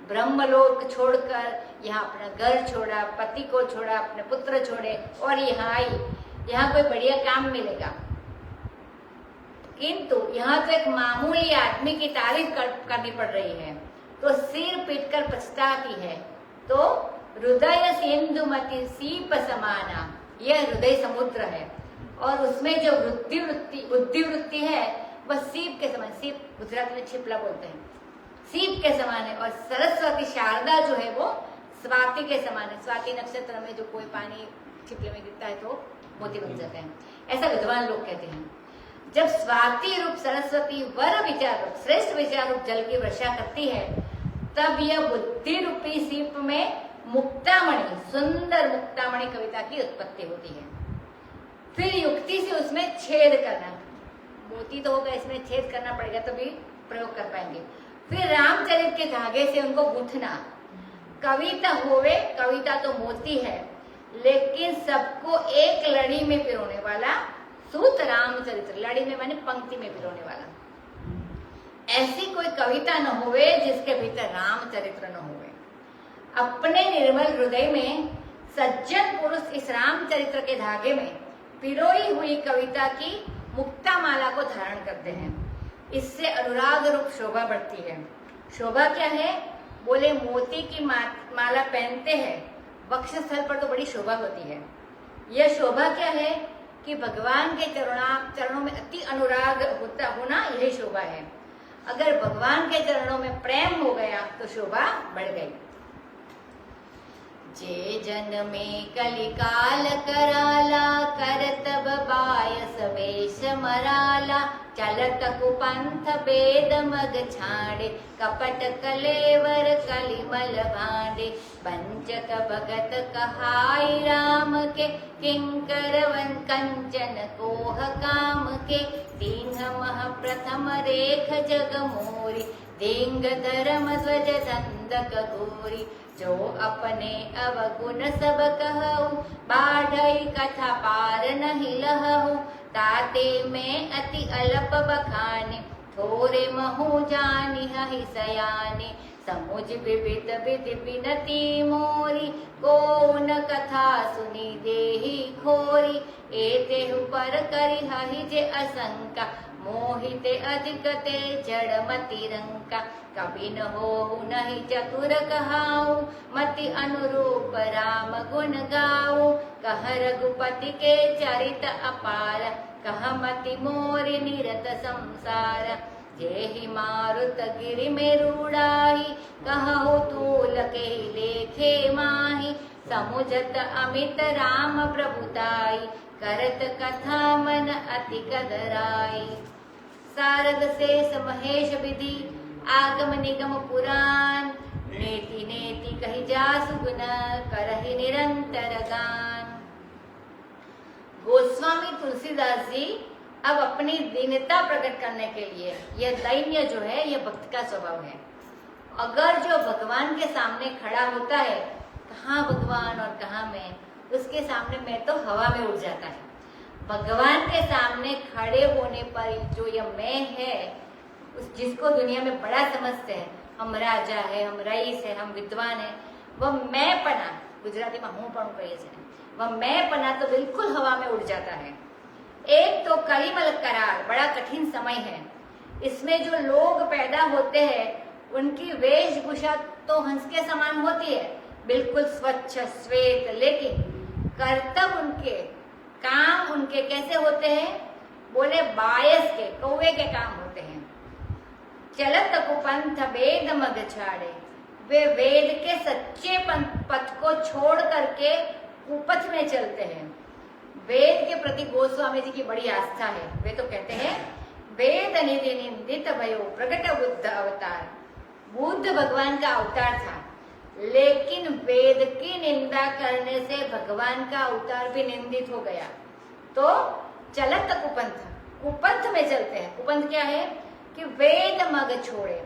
ब्रह्मलोक छोड़कर यहाँ अपना घर छोड़ा, पति को छोड़ा, अपने पुत्र छोड़े और यहाँ आई, यहाँ कोई बढ़िया काम मिलेगा। किंतु यहाँ तो एक मामूली आदमी की तारीफ करनी पड़ रही है, तो सिर पीट कर पछताती है। तो हृदय सिंधुमति सीप समाना, यह हृदय समुद्र है और उसमें जो बुद्धि वृत्ति है वह सीप के समान, सीप गुजरात में छिपला बोलते हैं, सीप के समान है। और सरस्वती शारदा जो है वो स्वाति के समान है। स्वाति नक्षत्र में जो कोई पानी छिपले में गिरता है तो मोती बन जाते हैं, ऐसा विद्वान लोग कहते हैं। जब स्वाति रूप सरस्वती वर विचार रूप, श्रेष्ठ विचार रूप जल की वर्षा करती है, तब यह बुद्धि रूपी सीप में मुक्तामणि, सुंदर मुक्तामणि कविता की उत्पत्ति होती है। फिर युक्ति से उसमें छेद करना, मोती तो होगा, इसमें छेद करना पड़ेगा तभी प्रयोग कर पाएंगे। फिर रामचरित के धागे से उनको गूंथना। कविता होवे, कविता तो मोती है, लेकिन सबको एक लड़ी में पिरोने वाला सूत रामचरित्र, लड़ी में माने पंक्ति में पिरोने वाला। ऐसी कोई कविता न होवे जिसके भीतर रामचरित्र न होवे। अपने निर्मल हृदय में सज्जन पुरुष इस रामचरित्र के धागे में पिरोई हुई कविता की मुक्ता माला को धारण करते हैं। इससे अनुराग रूप शोभा बढ़ती है। शोभा क्या है? बोले मोती की माला पहनते हैं, वक्षस्थल पर तो बड़ी शोभा होती है। यह शोभा क्या है कि भगवान के चरणों में अति अनुराग होना, यही शोभा है। अगर भगवान के चरणों में प्रेम हो गया तो शोभा बढ़ गई। जे जन में कलिकाल कराला, करतब बायस वेश मराला, चलत कुपंथ बेद मग छाड़े, कपट कलेवर कलिमल भांडे, पंचक भगत कहाई राम के, किंकर वन कंचन कोह काम के, दीन मह प्रथम रेख जग मोरी, देंग धर्म ध्वज दंदक गोरी, जो अपने अवगुण सब कहूँ, बाढ़ई कथा पार नहीं लहूँ, ताते में अति अल्प बखाने, थोरे महु जानी हहि सयाने, समुझ विविध विधि बिनती मोरी, कौन कथा सुनी देहि खोरी, एतेहु पर करि हहि जे असंका, मोहिते अधिक ते जड़ मति रंका, कभी न हो नहीं चतुर कहाऊ, मति अनुरूप राम गुण गाऊ। कह रघुपति के चरित अपार, कह मति मोरि निरत संसार। जेहि मारुत गिरि में रूढ़ाई, कहु तूल के लेखे माही। समुझत अमित राम प्रभुताई, करत कथा मन अति कदराई। सारद शेष महेश विधि, आगम निगम पुराण। नेति नेति कही जासु गुण, करहि निरंतर गान। गोस्वामी तुलसीदास जी अब अपनी दीनता प्रकट करने के लिए, यह दैन्य जो है यह भक्त का स्वभाव है। अगर जो भगवान के सामने खड़ा होता है, कहाँ भगवान और कहाँ मैं, उसके सामने मैं तो हवा में उड़ जाता है। भगवान के सामने खड़े होने पर जो यह मैं है, उस जिसको दुनिया में बड़ा समझते हैं, हम राजा है, हम रईस है, हम विद्वान है, वह मैं पना, गुजराती में हूँ पण कही है, वह मैं पना तो बिल्कुल हवा में उड़ जाता है। एक तो कलिमल करार बड़ा कठिन समय है। इसमें जो लोग पैदा होते हैं उनकी वेशभूषा तो हंस के समान होती है, बिल्कुल स्वच्छ श्वेत, लेकिन कर्तव्य उनके, काम उनके कैसे होते हैं? बोले बायस के, कौवे के काम होते हैं। चलत कुपंथ वेद मग छाड़े, वे वेद के सच्चे पथ को छोड़ करके कुपथ में चलते हैं। वेद के प्रति गोस्वामी जी की बड़ी आस्था है। वे तो कहते हैं वेद निधि निंदित भयो प्रकट बुद्ध अवतार। बुद्ध भगवान का अवतार था, लेकिन वेद की निंदा करने से भगवान का अवतार भी निंदित हो गया। तो चलत कुपंथ, कुपंथ में चलते हैं। कुपंथ क्या है कि वेद मग छोड़े,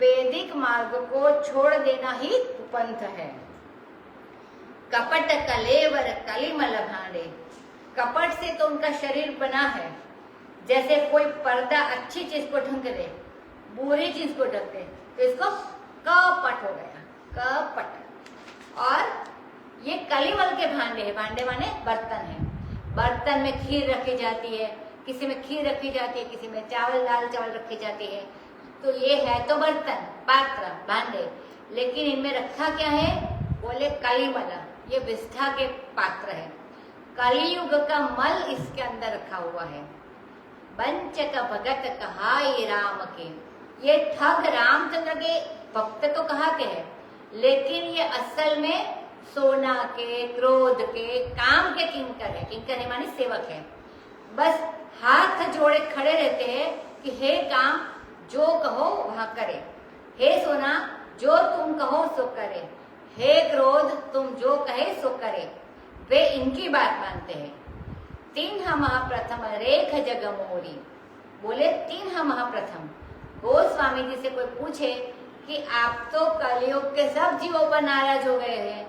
वैदिक मार्ग को छोड़ देना ही कुपंथ है। कपट कलेवर कलिमल भांडे, कपट से तो उनका शरीर बना है, जैसे कोई पर्दा अच्छी चीज को ढक दे, बुरी चीज को ढक दे, तो इसको कपट हो गया, कपट। और ये कलिमल के भांडे है, भांडे माने बर्तन है। बर्तन में खीर रखी जाती है, किसी में खीर रखी जाती है, किसी में चावल, दाल चावल रखी जाती है। तो ये है तो बर्तन, पात्र, भांडे, लेकिन इनमें रखा क्या है? बोले कलिमल, ये विष्ठा के पात्र है। कलियुग का मल इसके अंदर रखा हुआ है। वंचक भगत कहाई राम के, ये ठग रामचंद्र के भक्त तो कहाते हैं, लेकिन ये असल में सोना के, क्रोध के, काम के किंकर है। किंकर है माने सेवक है। बस हाथ जोड़े खड़े रहते हैं कि हे काम जो कहो वहां करे, हे सोना जो तुम कहो सो करे, हे क्रोध तुम जो कहे सो करे। वे इनकी बात मानते हैं। तीन महाप्रथम रेख जग मोरी, बोले तीन महाप्रथम। गोस्वामी जी से कोई पूछे कि आप तो कलयुग के सब जीवों पर नाराज हो गए हैं,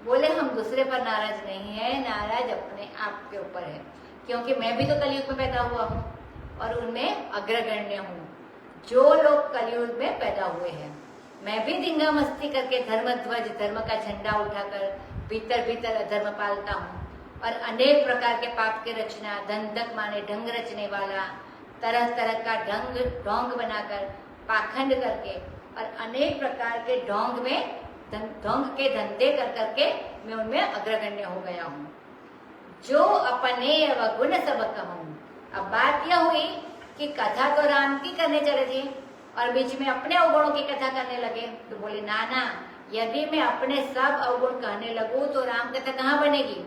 बोले हम दूसरे पर नाराज नहीं है, नाराज अपने आप के ऊपर है, क्योंकि मैं भी तो कलयुग में पैदा हुआ हूँ और उनमें अग्रगण्य हूँ। जो लोग कलयुग में पैदा हुए हैं, मैं भी दिंगा मस्ती करके धर्म ध्वज, धर्म का झंडा उठाकर भीतर भीतर अधर्म पालता हूँ और अनेक प्रकार के पाप की रचना, धंधक माने ढंग रचने वाला, तरह तरह का ढोंग बनाकर, पाखंड करके और अनेक प्रकार के ढोंग के धंधे कर करके मैं उनमें अग्रगण्य हो गया हूँ। जो अपने अवगुण सब कहूँ। अब बात यह हुई कि कथा तो राम की करने चले थे और बीच में अपने अवगुणों की कथा करने लगे। तो बोले ना, यदि मैं अपने सब अवगुण कहने लगूं तो राम कथा कहाँ बनेगी?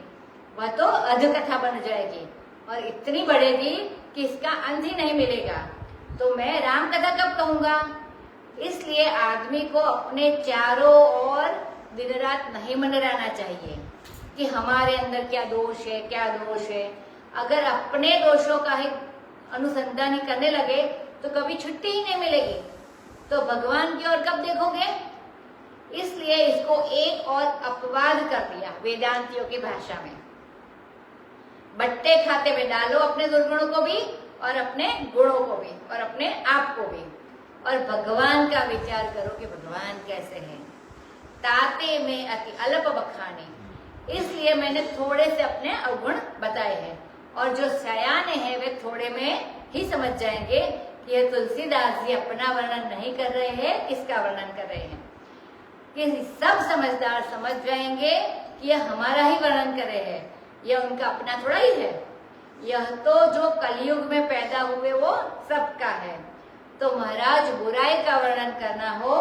वह तो अध कथा बन जाएगी और इतनी बढ़ेगी कि इसका अंत ही नहीं मिलेगा। तो मैं राम कथा कब कहूंगा? इसलिए आदमी को अपने चारों ओर दिन रात नहीं मंडराना चाहिए कि हमारे अंदर क्या दोष है, क्या दोष है। अगर अपने दोषों का ही अनुसंधान ही करने लगे तो कभी छुट्टी ही नहीं मिलेगी। तो भगवान की ओर कब देखोगे? इसलिए इसको एक और अपवाद कर दिया वेदांतियों की भाषा में। बट्टे खाते में डालो अपने दुर्गुणों को भी और अपने गुणों को भी और अपने आप को भी, और भगवान का विचार करो कि भगवान कैसे हैं। ताते में अति अल्प बखाने, इसलिए मैंने थोड़े से अपने अवगुण बताए हैं। और जो सयाने हैं वे थोड़े में ही समझ जाएंगे कि ये तुलसीदास जी अपना वर्णन नहीं कर रहे हैं, किसका वर्णन कर रहे हैं। कि सब समझदार समझ जाएंगे कि यह हमारा ही वर्णन कर रहे हैं, यह उनका अपना थोड़ा ही है। यह तो जो कलयुग में पैदा हुए वो सबका है। तो महाराज बुराई का वर्णन करना हो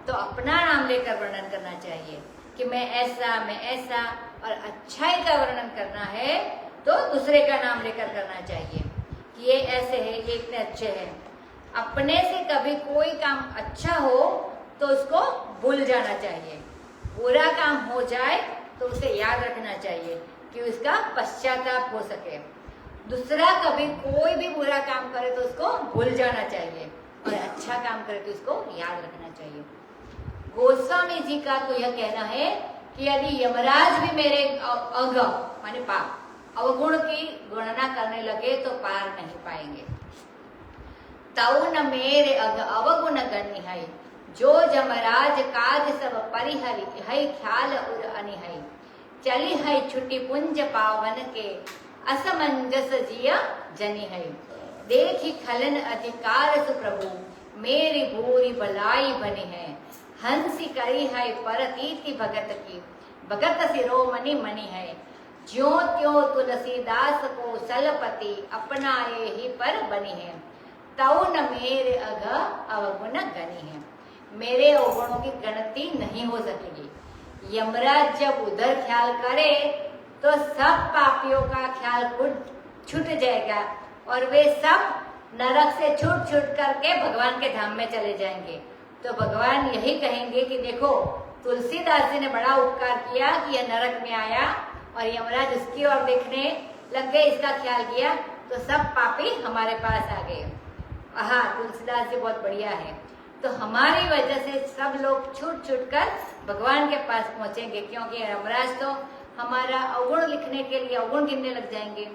तो अपना नाम लेकर वर्णन करना चाहिए कि मैं ऐसा, और अच्छाई का वर्णन करना है तो दूसरे का नाम लेकर करना चाहिए कि ये ऐसे है, ये इतने अच्छे हैं। अपने से कभी कोई काम अच्छा हो तो उसको भूल जाना चाहिए, बुरा काम हो जाए तो उसे याद रखना चाहिए कि उसका पश्चाताप हो सके। दूसरा कभी कोई भी बुरा काम करे तो उसको भूल जाना चाहिए, और अच्छा काम करे तो उसको याद रखना चाहिए। गोस्वामी जी का तो यह कहना है कि यदि यमराज भी मेरे अग माने पाप अवगुण की गणना करने लगे तो पार नहीं पाएंगे। तऊ न मेरे अग अवगुण गणि है, जो जमराज काज सब परिहरि है, ख्याल उर अनिहै। चली है छुट्टी पुंज पावन के, असमंजस जिया जनि है। देखी खलन अधिकार सुप्रभु, मेरी भूरी भलाई बनी है। हंसी करी है परतीति भगत की, भगत सिरोमणि मणि है। ज्यो त्यों तुलसीदास को सलपति, अपनाए ही पर बनी है। तऊ न मेरे अघ अवगुण गणि है, मेरे अवगुणों की गिनती नहीं हो सकेगी। यमराज जब उधर ख्याल करे तो सब पापियों का ख्याल छूट जाएगा और वे सब नरक से छूट करके भगवान के धाम में चले जाएंगे। तो भगवान यही कहेंगे कि देखो तुलसीदास जी ने बड़ा उपकार किया कि यह नरक में आया और यमराज उसकी ओर देखने लग गए, इसका ख्याल किया तो सब पापी हमारे पास आ गए। हाँ, तुलसीदास जी बहुत बढ़िया है। तो हमारी वजह से सब लोग छूट कर भगवान के पास पहुंचेंगे, क्योंकि यमराज तो हमारा अवगुण लिखने के लिए अवगुण गिनने लग जाएंगे।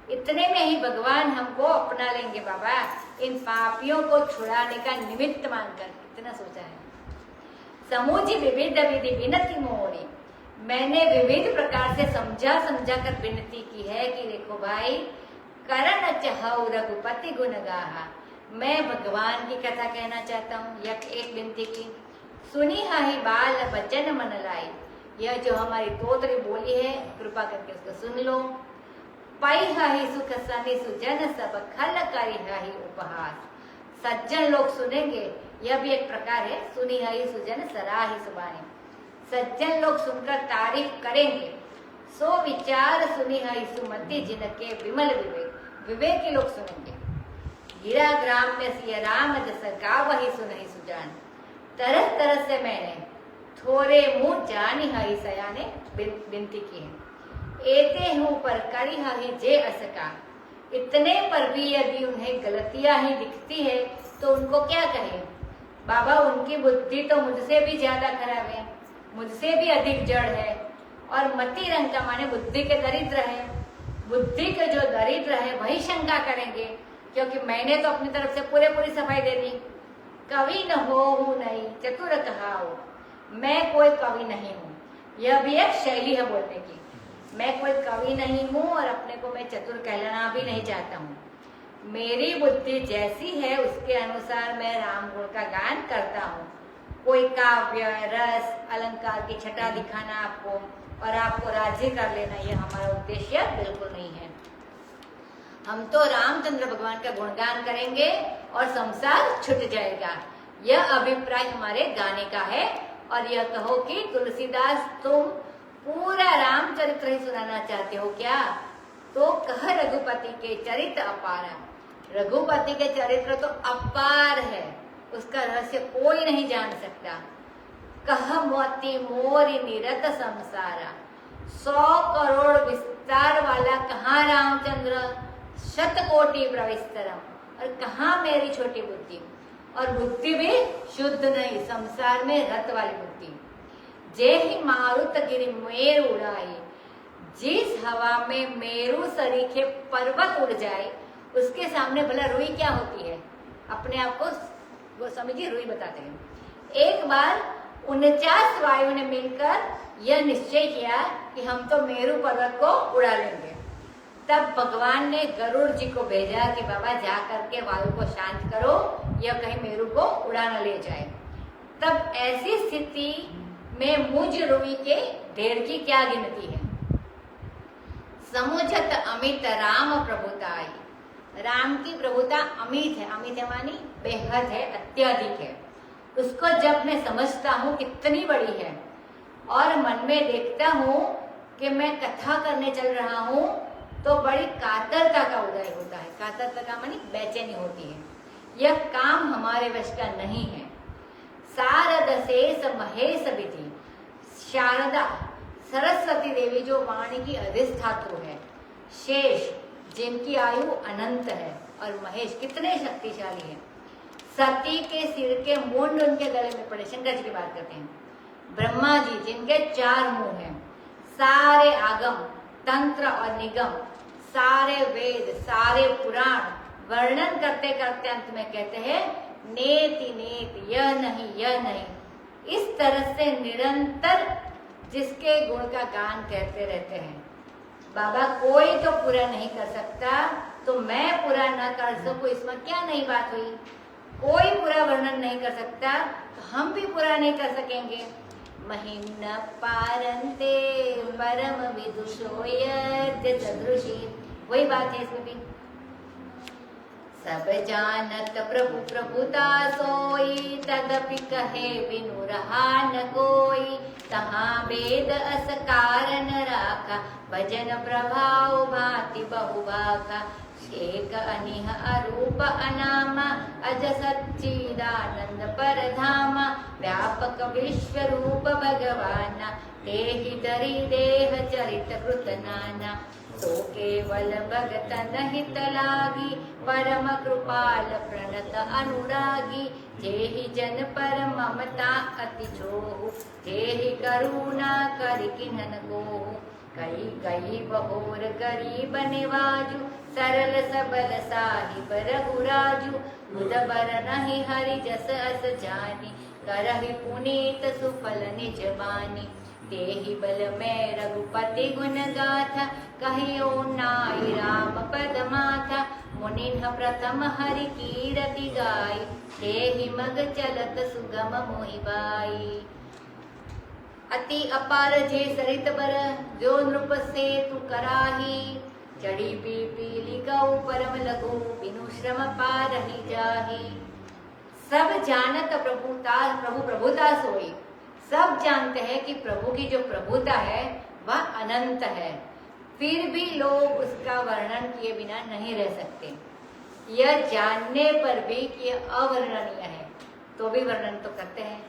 इतने में ही भगवान हमको अपना लेंगे। बाबा इन पापियों को छुड़ाने का निमित्त मानकर कितना सोचा है। समूची विविध विधि विनती मोरी, मैंने विविध प्रकार से समझा कर विनती की है कि देखो भाई, करण चहु रघुपति गुण गाहा, मैं भगवान की कथा कहना चाहता हूँ। यह एक विनती की। सुनी हाही बाल बचन मन लाई, यह जो हमारी तोतरी बोली है कृपा करके उसको सुन लो। पाई हाही सुख सनी सुजन सब, खल करी हाही उपहास, सज्जन लोग सुनेंगे। यह भी एक प्रकार है, सुनी हाही सुजन सराही सुबानी, सज्जन लोग सुनकर तारीफ करेंगे। सो विचार सुनी हाही सुमति, जिनके विमल विवेक, विवेकी लोग सुनेंगे। गिरा ग्राम में सिया राम जस गावहि सुनहि सुजान, तरह तरह से मैंने थोड़े मुंह जानी हई सयाने विनती की है। एते हूँ पर करी हई जे असका, इतने पर भी यदि उन्हें गलतियां ही दिखती है तो उनको क्या कहे। बाबा उनकी बुद्धि तो मुझसे भी ज्यादा खराब है, मुझसे भी अधिक जड़ है। और मति रंग का माने बुद्धि के दरिद्र है। बुद्धि के जो दरिद्र है वही शंका करेंगे, क्योंकि मैंने तो अपनी तरफ से पूरी सफाई दे दी। कवि न हो हूँ नहीं चतुर कहाओ, मैं कोई कवि नहीं हूँ। यह भी एक शैली है बोलने की। मैं कोई कवि नहीं हूँ और अपने को मैं चतुर कहलाना भी नहीं चाहता हूँ। मेरी बुद्धि जैसी है उसके अनुसार मैं राम गुण का गान करता हूँ। कोई काव्य रस अलंकार की छटा दिखाना आपको और आपको राजी कर लेना, यह हमारा उद्देश्य बिल्कुल नहीं है। हम तो रामचंद्र भगवान का गुणगान करेंगे और संसार छूट जाएगा। यह अभिप्राय हमारे गाने का है। और यह कहो कि तुलसीदास तुम पूरा रामचरित्र ही सुनाना चाहते हो क्या, तो कह रघुपति के चरित्र अपार। रघुपति के चरित्र तो अपार है, उसका रहस्य कोई नहीं जान सकता। कह मोती मोरी निरत संसारा, 100 करोड़ विस्तार वाला कहाँ रामचंद्र, शतकोटि प्रविस्तरम, और कहाँ मेरी छोटी बुद्धि। और बुद्धि भी शुद्ध नहीं, संसार में रत वाली बुद्धि। जे ही मारुत गिरि मेरु उड़ाई, जिस हवा में मेरु सरीखे पर्वत उड़ जाए उसके सामने भला रुई क्या होती है। अपने आप को वो समझिए रुई बताते हैं। एक बार 49 वायु ने मिलकर यह निश्चय किया कि हम तो मेरु पर्वत को उड़ा लेंगे। तब भगवान ने गरुड़ जी को भेजा कि बाबा जा करके वायु को शांत करो, यह कहीं मेरू को उड़ा न ले जाए। तब ऐसी स्थिति में मुझ रुई के ढेर की क्या गिनती है। समुझत अमित राम प्रभुताई, राम की प्रभुता अमित है, अमित है मानी बेहद है, अत्यधिक है। उसको जब मैं समझता हूँ कितनी बड़ी है और मन में देखता हूँ कि मैं कथा करने चल रहा हूँ तो बड़ी कातरता का उदय होता है। कातरता का मानी बेचैनी होती है। यह काम हमारे वश का नहीं है। शारद शेष महेश विधि, शारदा सरस्वती देवी जो वाणी की अधिष्ठातु है, शेष जिनकी आयु अनंत है और महेश कितने शक्तिशाली है। सती के सिर के मुंड उनके गले में पड़े, शंकर जी की बात करते हैं। ब्रह्मा जी जिनके 4 मुंह हैं, सारे आगम तंत्र और निगम, सारे वेद सारे पुराण वर्णन करते करते अंत में कहते हैं नेति नेति, यह नहीं यह नहीं। इस तरह से निरंतर जिसके गुण का गान कहते रहते हैं। बाबा कोई तो पूरा नहीं कर सकता तो मैं पूरा ना कर सकूं, इसमें क्या नई बात हुई। कोई पूरा वर्णन नहीं कर सकता तो हम भी पूरा नहीं कर सकेंगे। महिम्न पारंते परम विदुषोयद्य सदृशी, वही बात है इसमें भी। सब जानत प्रभु प्रभुता सोई, तदपि कहे बिनु रहा न कोई। तहाँ वेद अस कारण राखा, भजन प्रभाव भांति बहुबाखा। एक अनिह अरूप अनामा, अज सच्चिदानंद परधामा। व्यापक विश्व रूप भगवाना, तेहि धरि देह चरित कृत नाना। तो केवल भगत हित लागी, परम कृपाल प्रणत अनुरागी। जेहि जन पर ममता अति छोहु, जेहि करुणा करि किन्हन गोहु। कई कई बहोर गरीब निवाजु, सरल सबल साहिब रघुराजु। बुध बर नहीं हरि जस अस जानी, करहि पुनीत सुफल निज बानी। तेहि बल में रघुपति गुण गाथा, कहियो नाई राम पद माथा। मुनिन्ह प्रथम हरि कीरति गाई, तेहि मग चलत सुगम मोहि बाई। अति अपार जे सरित बर, जो नृप से तु कराही। चढ़ी पीली गौ परम लघु, बिनु श्रम पारहि जाही। सब जानत प्रभु प्रभुता सोई, सब जानते हैं कि प्रभु की जो प्रभुता है वह अनंत है, फिर भी लोग उसका वर्णन किए बिना नहीं रह सकते। यह जानने पर भी कि यह अवर्णनीय है तो भी वर्णन तो करते हैं,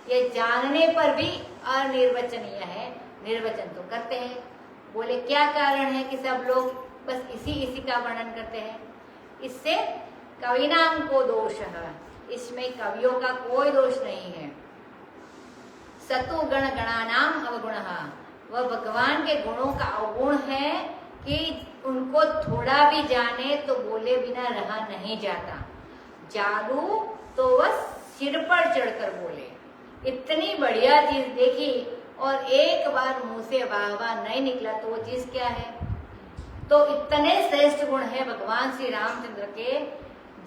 यह जानने पर भी अनिर्वचनीय है निर्वचन तो करते हैं। बोले क्या कारण है कि सब लोग बस इसी का वर्णन करते हैं। इससे कविनाम को दोष है, इसमें कवियों का कोई दोष नहीं है। सतु गण गणानाम अवगुणः, वह भगवान के गुणों का अवगुण है कि उनको थोड़ा भी जाने तो बोले बिना रहा नहीं जाता। जादू तो वह सिर पर चढ़कर बोले। इतनी बढ़िया चीज देखी और एक बार मुंह से वाह वाह नहीं निकला तो वो चीज क्या है। तो इतने श्रेष्ठ गुण है भगवान श्री रामचंद्र के,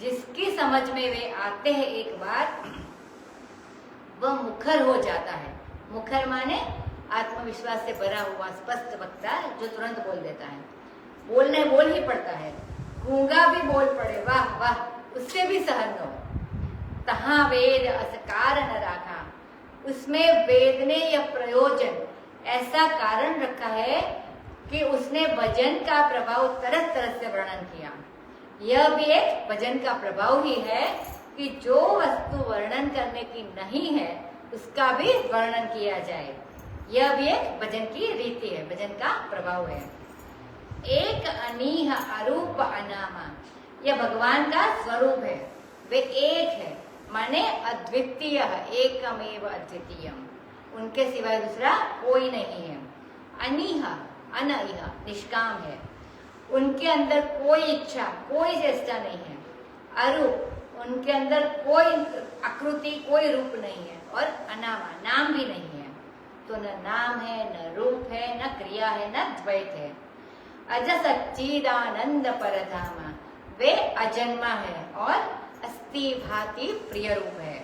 जिसकी समझ में वे आते हैं एक बार वह मुखर हो जाता है। मुखर माने आत्मविश्वास से भरा हुआ स्पष्ट वक्ता जो तुरंत बोल देता है। बोल ही पड़ता है, गूंगा भी बोल पड़े वाह वाह उससे भी सहन हो। तहाँ वेद अस कारण राखा, उसमें वेद ने यह प्रयोजन ऐसा कारण रखा है कि उसने भजन का प्रभाव तरह तरह से वर्णन किया। यह भी एक भजन का प्रभाव ही है कि जो वस्तु वर्णन करने की नहीं है उसका भी वर्णन किया जाए। यह भी एक भजन की रीति है, भजन का प्रभाव है। एक अनीह अरूप अनामा, यह भगवान का स्वरूप है, वे एक है माने अद्वितीय, एकमेव अद्वितीयम, उनके सिवाय दूसरा कोई नहीं है। अनीह अनइह निष्काम है, उनके अंदर कोई इच्छा कोई चेष्टा नहीं है। अरूप, उनके अंदर कोई आकृति कोई रूप नहीं है। और अनामा, नाम भी नहीं है। तो न नाम है न रूप है न क्रिया है न द्वैत है। अज सच्चिदानंद परधामा, वे अजन्मा है और अस्थि भांति प्रिय रूप है,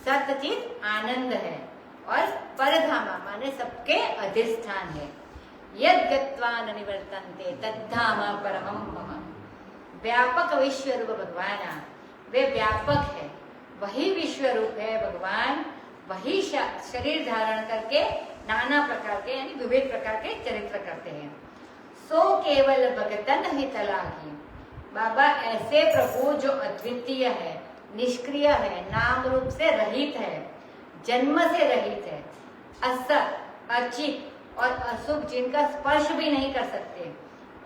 सतचित आनंद है और परधामा माने सबके अधिष्ठान है। यद गत्वा न निवर्तन्ते तद्धाम परमं मम, व्यापक विश्व रूप भगवान, वे व्यापक है, वही विश्व रूप है भगवान, वही शरीर धारण करके नाना प्रकार के यानी विविध प्रकार के चरित्र करते हैं। सो केवल भगतन हित लागी, बाबा ऐसे प्रभु जो अद्वितीय है, निष्क्रिय है, नाम रूप से रहित है, जन्म से रहित है, असत, अचित और अशुभ, जिनका स्पर्श भी नहीं कर सकते,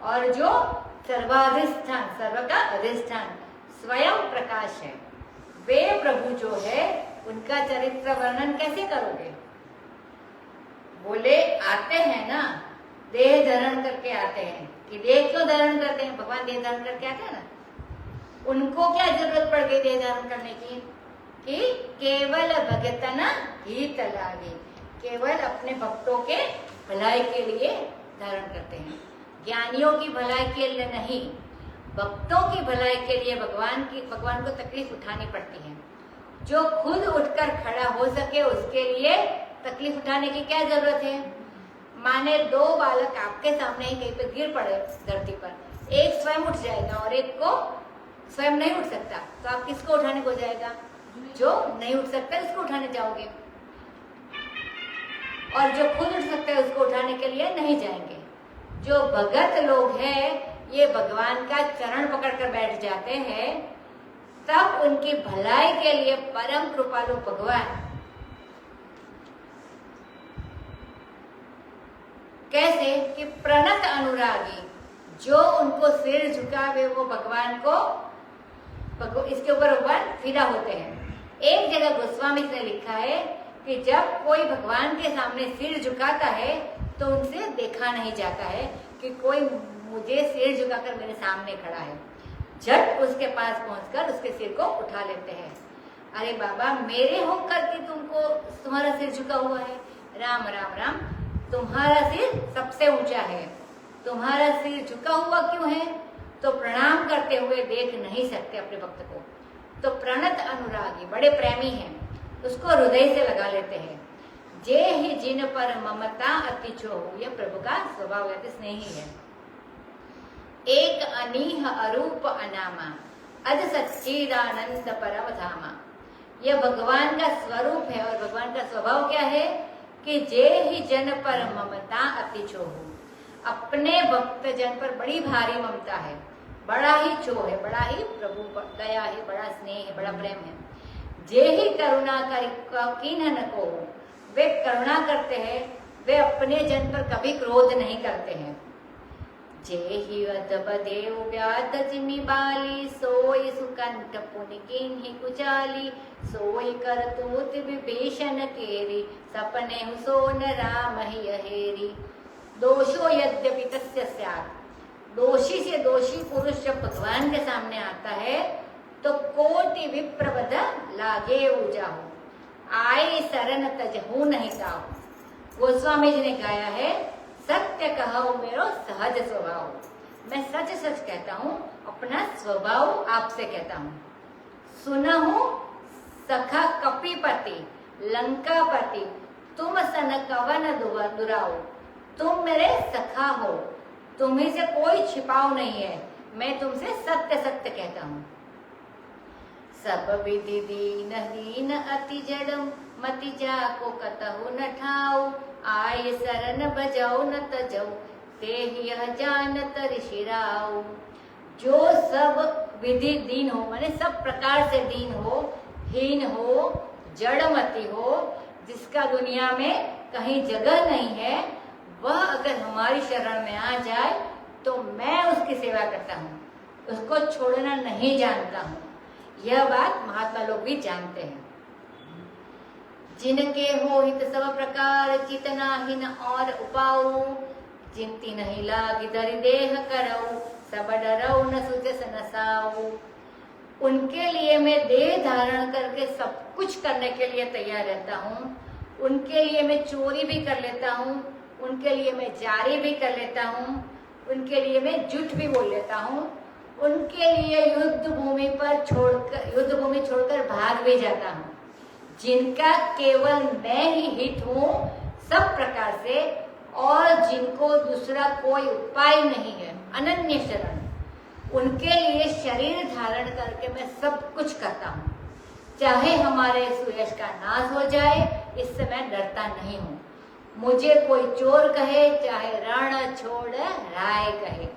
और जो सर्वाधिष्ठान, सर्व का अधिष्ठान, स्वयं प्रकाश है, वे प्रभु जो है उनका चरित्र वर्णन कैसे करोगे? बोले आते हैं ना, देह धारण करके आते हैं। कि देह क्यों धारण करते हैं? भगवान देह धारण करके आते हैं ना, उनको क्या जरूरत पड़ गई देह धारण करने की? कि केवल भगतना हित लागी, केवल अपने भक्तों के भलाई के लिए धारण करते हैं, ज्ञानियों की भलाई के लिए नहीं, भक्तों की भलाई के लिए भगवान को तकलीफ उठानी पड़ती है। जो खुद उठकर खड़ा हो सके उसके लिए तकलीफ उठाने की क्या जरूरत है? माने दो बालक आपके सामने ही कहीं पे गिर पड़े धरती पर, एक स्वयं उठ जाएगा और एक को स्वयं नहीं उठ सकता, तो आप किसको उठाने को जाएगा? जो नहीं उठ सकता उसको उठाने जाओगे, और जो खुद उठ सकता है उसको उठाने के लिए नहीं जाएंगे। जो भगत लोग हैं ये भगवान का चरण पकड़कर बैठ जाते हैं, तब उनकी भलाई के लिए परम कृपालु भगवान कैसे कि प्रणत अनुरागी, जो उनको सिर झुकावे वो भगवान को, इसके ऊपर भगवान फिदा होते हैं। एक जगह गोस्वामी ने लिखा है कि जब कोई भगवान के सामने सिर झुकाता है तो उनसे देखा नहीं जाता है कि कोई मुझे सिर झुकाकर मेरे सामने खड़ा है, झट उसके पास पहुंचकर उसके सिर को उठा लेते हैं। अरे बाबा, मेरे होकर के तुम्हारा सिर झुका हुआ है, राम राम राम, तुम्हारा सिर सबसे ऊंचा है, तुम्हारा सिर झुका हुआ क्यों है? तो प्रणाम करते हुए देख नहीं सकते अपने भक्त को, तो प्रणत अनुरागी बड़े प्रेमी हैं, उसको हृदय से लगा लेते हैं। जे ही जिन पर ममता अति छो, यह प्रभु का स्वभाव है, स्नेही है। एक अनीह अरूप अनामा, अज सच्चिदानंद परम धामा, यह भगवान का स्वरूप है। और भगवान का स्वभाव क्या है कि जे ही जन पर ममता अति छो, अपने भक्त जन पर बड़ी भारी ममता है, बड़ा ही छो है, बड़ा ही प्रभु दया है, बड़ा स्नेह है, बड़ा प्रेम है। जे ही करुणा किन्हन को, वे करुणा करते हैं, वे अपने जन पर कभी क्रोध नहीं करते हैं। जे ही अदब देव व्याध जिमि बाली, सोई सुकंठ पुनि किन्हि कुचाली, सोई करतूत विभीषण केरी, सपने हुसोन राम ही अहेरी। दोषो यद्यपि तस्य स्यात्, दोषी से दोषी पुरुष जब भगवान के सामने आता है तो कोटि विप्रबध लागे उजाहु, आए शरण तजहु नहीं ताहु। गोस्वामी जी ने गाया है, सत्य कहो मेरो सहज स्वभाव, मैं सच सच कहता हूँ, अपना स्वभाव आपसे कहता हूँ। सुनहु सखा कपीपति लंकापति, तुम सन कवन दुराओ, तुम मेरे सखा हो, तुम्ही से कोई छिपाव नहीं है, मैं तुमसे सत्य सत्य कहता हूँ। सब विधि दीन हीन अति जड़म, मति जाको कतहु न ठाऊ, आय शरण बजाओ न तजऊ, ते यह जानत ऋषिराऊ। जो सब विधि दीन हो, माने सब प्रकार से दीन हो, हीन हो, जड़मति हो, जिसका दुनिया में कहीं जगह नहीं है, वह अगर हमारी शरण में आ जाए तो मैं उसकी सेवा करता हूँ, उसको छोड़ना नहीं जानता हूँ। यह बात महात्मा लोग भी जानते हैं। जिनके हो हित सब प्रकार, चितना हिन और उपाऊ, जिनती नहीं लागी धरि देह करऊ, सब डरऊ न सुजस नसाऊ। उनके लिए मैं देह धारण करके सब कुछ करने के लिए तैयार रहता हूँ, उनके लिए मैं चोरी भी कर लेता हूँ, उनके लिए मैं जारी भी कर लेता हूँ, उनके लिए मैं झूठ भी बोल लेता हूँ, उनके लिए युद्ध भूमि छोड़कर भाग भी जाता हूँ, जिनका केवल मैं ही हित हूँ सब प्रकार से, और जिनको दूसरा कोई उपाय नहीं है, अनन्य शरण, उनके लिए शरीर धारण करके मैं सब कुछ करता हूँ। चाहे हमारे सुयश का नाश हो जाए, इससे मैं डरता नहीं हूँ। मुझे कोई चोर कहे, चाहे रण छोड़ राय कहे,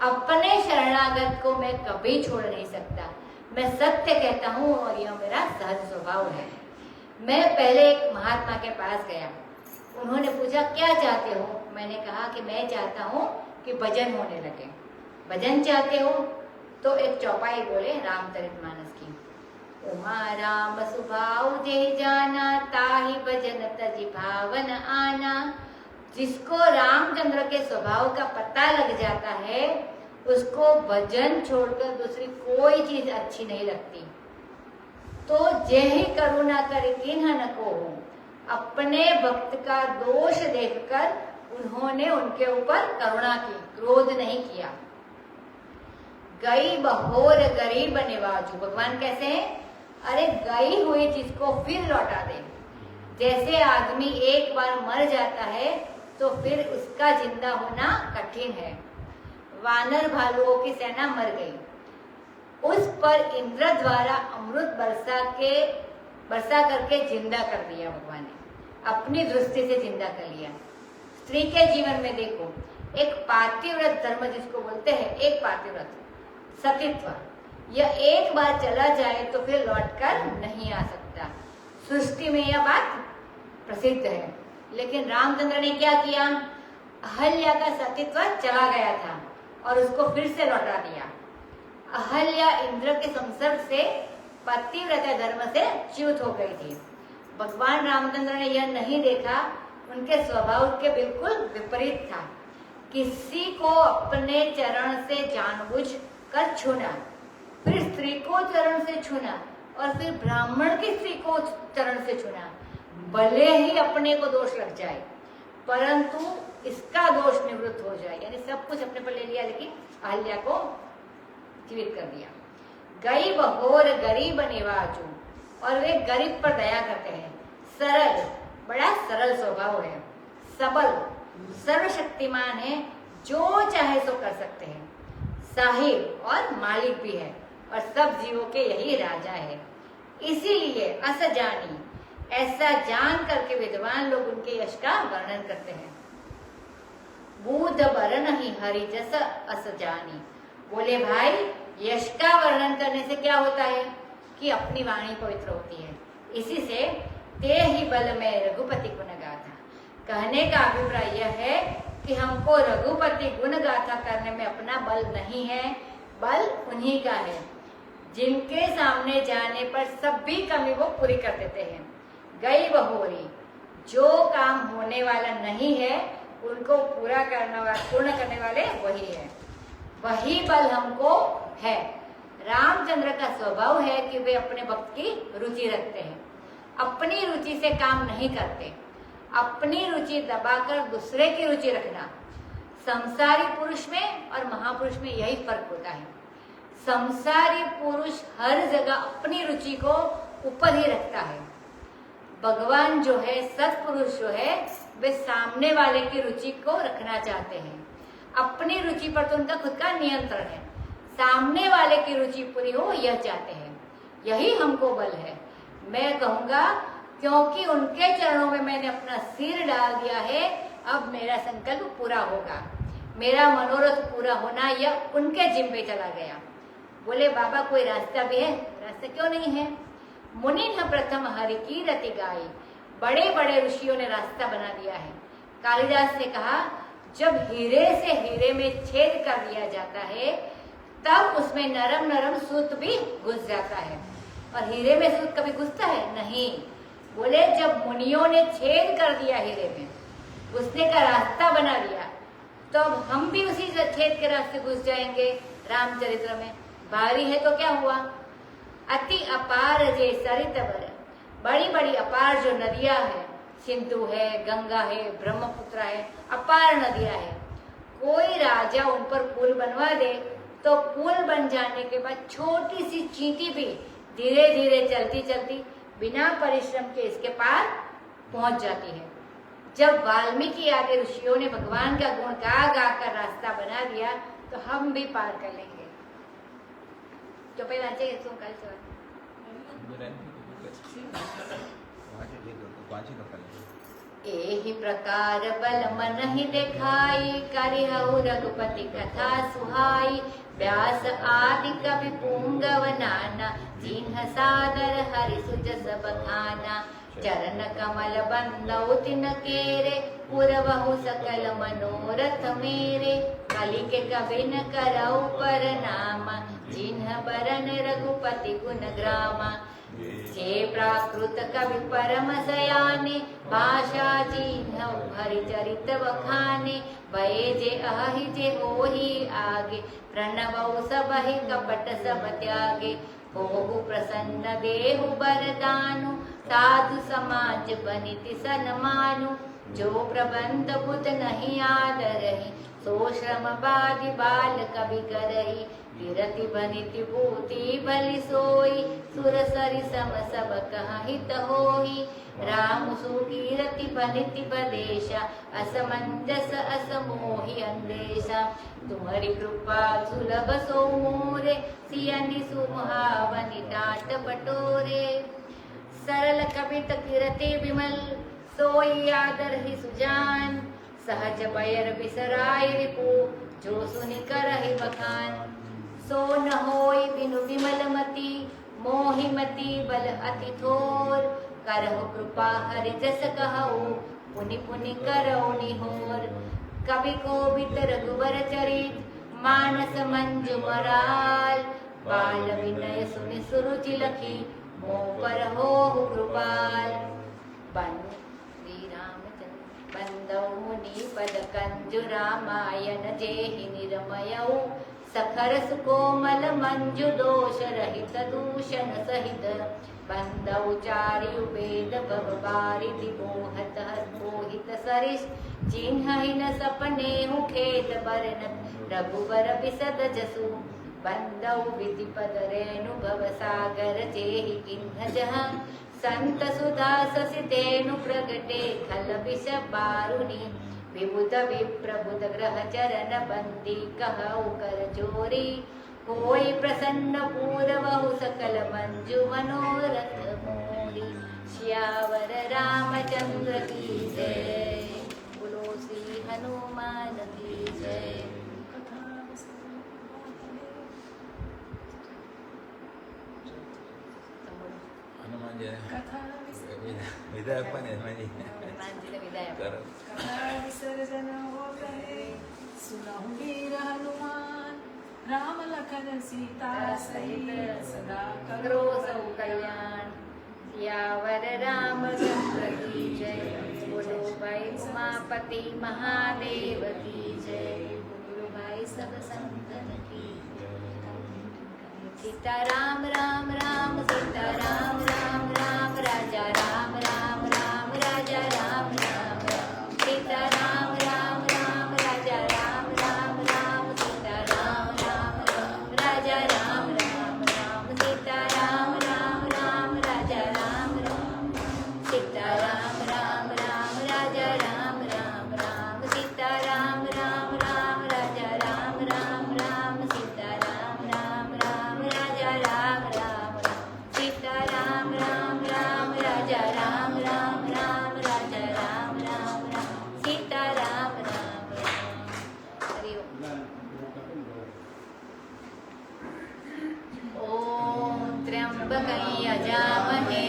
अपने शरणागत को मैं कभी छोड़ नहीं सकता। मैं सत्य कहता हूँ और यह मेरा सहज स्वभाव है। मैं पहले एक महात्मा के पास गया, उन्होंने पूछा क्या चाहते हो? मैंने कहा कि मैं चाहता हूँ कि भजन होने लगे। भजन चाहते हो? तो एक चौपाई बोले रामचरितमानस की, उमा राम सुभाव जे जाना, ताहि भजन तजि भावन आना। जिसको रामचंद्र के स्वभाव का पता लग जाता है, उसको भजन छोड़कर दूसरी कोई चीज अच्छी नहीं लगती। तो जेहि करुणा कर किन्ह न कोहु, अपने भक्त का दोष देखकर उन्होंने उनके ऊपर करुणा की, क्रोध नहीं किया। गई बहोर गरीब निवाजू, भगवान कैसे हैं? अरे गई हुई चीज को फिर लौटा दे। जैसे आदमी एक बार मर जाता है तो फिर उसका जिंदा होना कठिन है। वानर भालुओं की सेना मर गई, उस पर इंद्र द्वारा अमृत बरसा करके जिंदा कर दिया भगवान ने, अपनी दृष्टि से जिंदा कर लिया। स्त्री के जीवन में देखो, एक पातिव्रत धर्म जिसको बोलते हैं, एक पातिव्रत सतीत्व, यह एक बार चला जाए तो फिर लौटकर नहीं आ सकता। सृष्टि में यह बात प्रसिद्ध है। लेकिन रामचंद्र ने क्या किया? अहल्या का सतीत्व चला गया था और उसको फिर से लौटा दिया। अहल्या इंद्र के संसर्ग से पतिव्रत धर्म से च्युत हो गई थी। भगवान रामचंद्र ने यह नहीं देखा, उनके स्वभाव के बिल्कुल विपरीत था। किसी को अपने चरण से जानबूझ कर छूना, फिर स्त्री को चरण से छूना और फिर ब्राह्मण की स्त्री को चरण से छूना, भले ही अपने को दोष लग जाए परंतु इसका दोष निवृत्त हो जाए। यानी सब कुछ अपने पर ले लिया, लेकिन अहल्या को जीवित कर दिया। गई बहोर गरीब निवाजू, और वे गरीब पर दया करते हैं। सरल, बड़ा सरल स्वभाव है। सबल, सर्वशक्तिमान है, जो चाहे सो कर सकते हैं। साहिब और मालिक भी है, और सब जीवों के यही राजा है। इसीलिए अस जानी, ऐसा जान करके विद्वान लोग उनके यश का वर्णन करते हैं। बूध बरन ही हरि जस अस जानी। बोले भाई, यश का वर्णन करने से क्या होता है कि अपनी वाणी पवित्र होती है। इसी से ते ही बल में रघुपति गुण गाथा। कहने का अभिप्राय यह है कि हमको रघुपति गुण गाथा करने में अपना बल नहीं है, बल उन्हीं का है जिनके सामने जाने पर सब भी कमी वो पूरी कर देते हैं। गई बहोरी, जो काम होने वाला नहीं है उनको पूर्ण करने वाले वही है। वही बल हमको है। रामचंद्र का स्वभाव है कि वे अपने भक्त की रुचि रखते हैं, अपनी रुचि से काम नहीं करते। अपनी रुचि दबाकर दूसरे की रुचि रखना, संसारी पुरुष में और महापुरुष में यही फर्क होता है। संसारी पुरुष हर जगह अपनी रुचि को ऊपर ही रखता है। भगवान जो है, सत्पुरुष जो है, वे सामने वाले की रुचि को रखना चाहते हैं। अपनी रुचि पर तो उनका खुद का नियंत्रण है, सामने वाले की रुचि पूरी हो यह चाहते हैं। यही हमको बल है। मैं कहूँगा क्योंकि उनके चरणों में मैंने अपना सिर डाल दिया है, अब मेरा संकल्प पूरा होगा, मेरा मनोरथ पूरा होना यह उनके जिम पे चला गया। बोले बाबा कोई रास्ता भी है? रास्ता क्यों नहीं है? मुनि न प्रथम हरि की रति गाई। बड़े बड़े ऋषियों ने रास्ता बना दिया है। कालिदास ने कहा, जब हीरे से हीरे में छेद कर दिया जाता है तब उसमें नरम नरम सूत भी घुस जाता है। और हीरे में सूत कभी घुसता है? नहीं। बोले जब मुनियों ने छेद कर दिया हीरे में, घुसने का रास्ता बना दिया, तो अब हम भी उसी छेद के रास्ते घुस जाएंगे। रामचरित्र में भारी है तो क्या हुआ? अति अपार जे सरित बर, बड़ी बड़ी अपार जो नदियां है, सिंधु है, गंगा है, ब्रह्मपुत्र है, अपार नदियां है। कोई राजा उन पर पुल बनवा दे तो पुल बन जाने के बाद छोटी सी चींटी भी धीरे धीरे चलती चलती बिना परिश्रम के इसके पार पहुंच जाती है। जब वाल्मीकि आदि ऋषियों ने भगवान का गुण गा गा कर रास्ता बना दिया तो हम भी पार कर लेंगे। जो पहला चाहिए तुम कल से एहि प्रकार बल मन ही दिखाई करिहउ रघुपति कथा सुहाई। व्यास आदि कवि पुंगव नाना जिन्ह सादर हरि सुजस बखाना। चरण कमल बंदौ तिन केरे पुरवहु सकल मनोरथ मेरे। कलि के कवि न करौ पर नामा जिन्ह बरन रघुपति गुण ग्रामा। जे प्राकृत कवि परम सयाने भाषा जिन्ह हरि चरित बखाने। भये जे अहि जे होहि आगे प्रणवौ सबहि कपट सब त्यागे। होहु प्रसन्न देहु बरदानु साधु समाज बनिति सन्मानु। जो प्रबंध बुध नहीं आदरहि सो श्रम बादि बाल कवि करहि। कीरति बनिति भूति बलि सोई सुर सरि सम सब कहा हित होई। राम सुकीरति बनिति बदेशा असमंजस असमोहि अंदेशा। तुम्हारी कृपा सुलभ सो मोरे सियनि सुमुहावनि टाट बटोरे। सरल कवित कीरति विमल सोई आदर ही सुजान। सहज बयर बिसराय रिपु जो सुनि करहि बखान। सो न होई बिनु विमल मति मोहि मति बल अति थोर। करहु कृपा हरि जस कहु पुनि पुनि करौ निहोर। कवि कोविद रघुबर चरित मानस मंजु मराल। बाल विनय सुनि सुरुचि लखी मोह पर होहु कृपाल। बंदौ मुनि पद कंजु रामायण जेहि निरमयौ। सखर सुकोमल मंजु दोष रहित दूषण सहित। बंदौ चारियु वेद भव बारिधि मोहत मोहित सरिस। जिन्हि न सपने खेत बरनत रघुबर बिसद जसु। बंदौ विधि पद रेणु भव सागर जेहि किन्ह जहाँ। संत सुधा ससि तेनु प्रगटे खल विष बारुनि। विबुध विप्रबुध ग्रह चरण बंदी कहु कर जोरी। होई प्रसन्न पूरवहु सकल मंजु मनोरथ मोरी। श्यावर रामचंद्र की जय बोलो श्री हनुमान की जय। हनुमान जी विधायक पण आहे माझी कथा विसर्जन होत है सुनहु वीर हनुमान। राम लखन सीता सहित सदा करो सब कल्याण। सियावर रामचंद्र की जय बोलो भाई उमापति महादेव की जय। बोलो भाई सब संतन की सीता राम राम राम सीता राम राम राम राजा राम राम राम राजा राम राम राम। सीता राम राम राम राजा राम राम राम। सीता राम राम राम राजा राम राम राम। सीता राम राम राम राजा राम राम। सीता राम राम राम राजा राम राम राम। सीता राम राम राम राजा राम राम राम। सीता राम राम राम राजा राम राम राम। सीता राम राम राम राजा राम राम राम राजा राम राम राम। सीता राम राम राम। हरि ओम। त्र्यंबकं यजामहे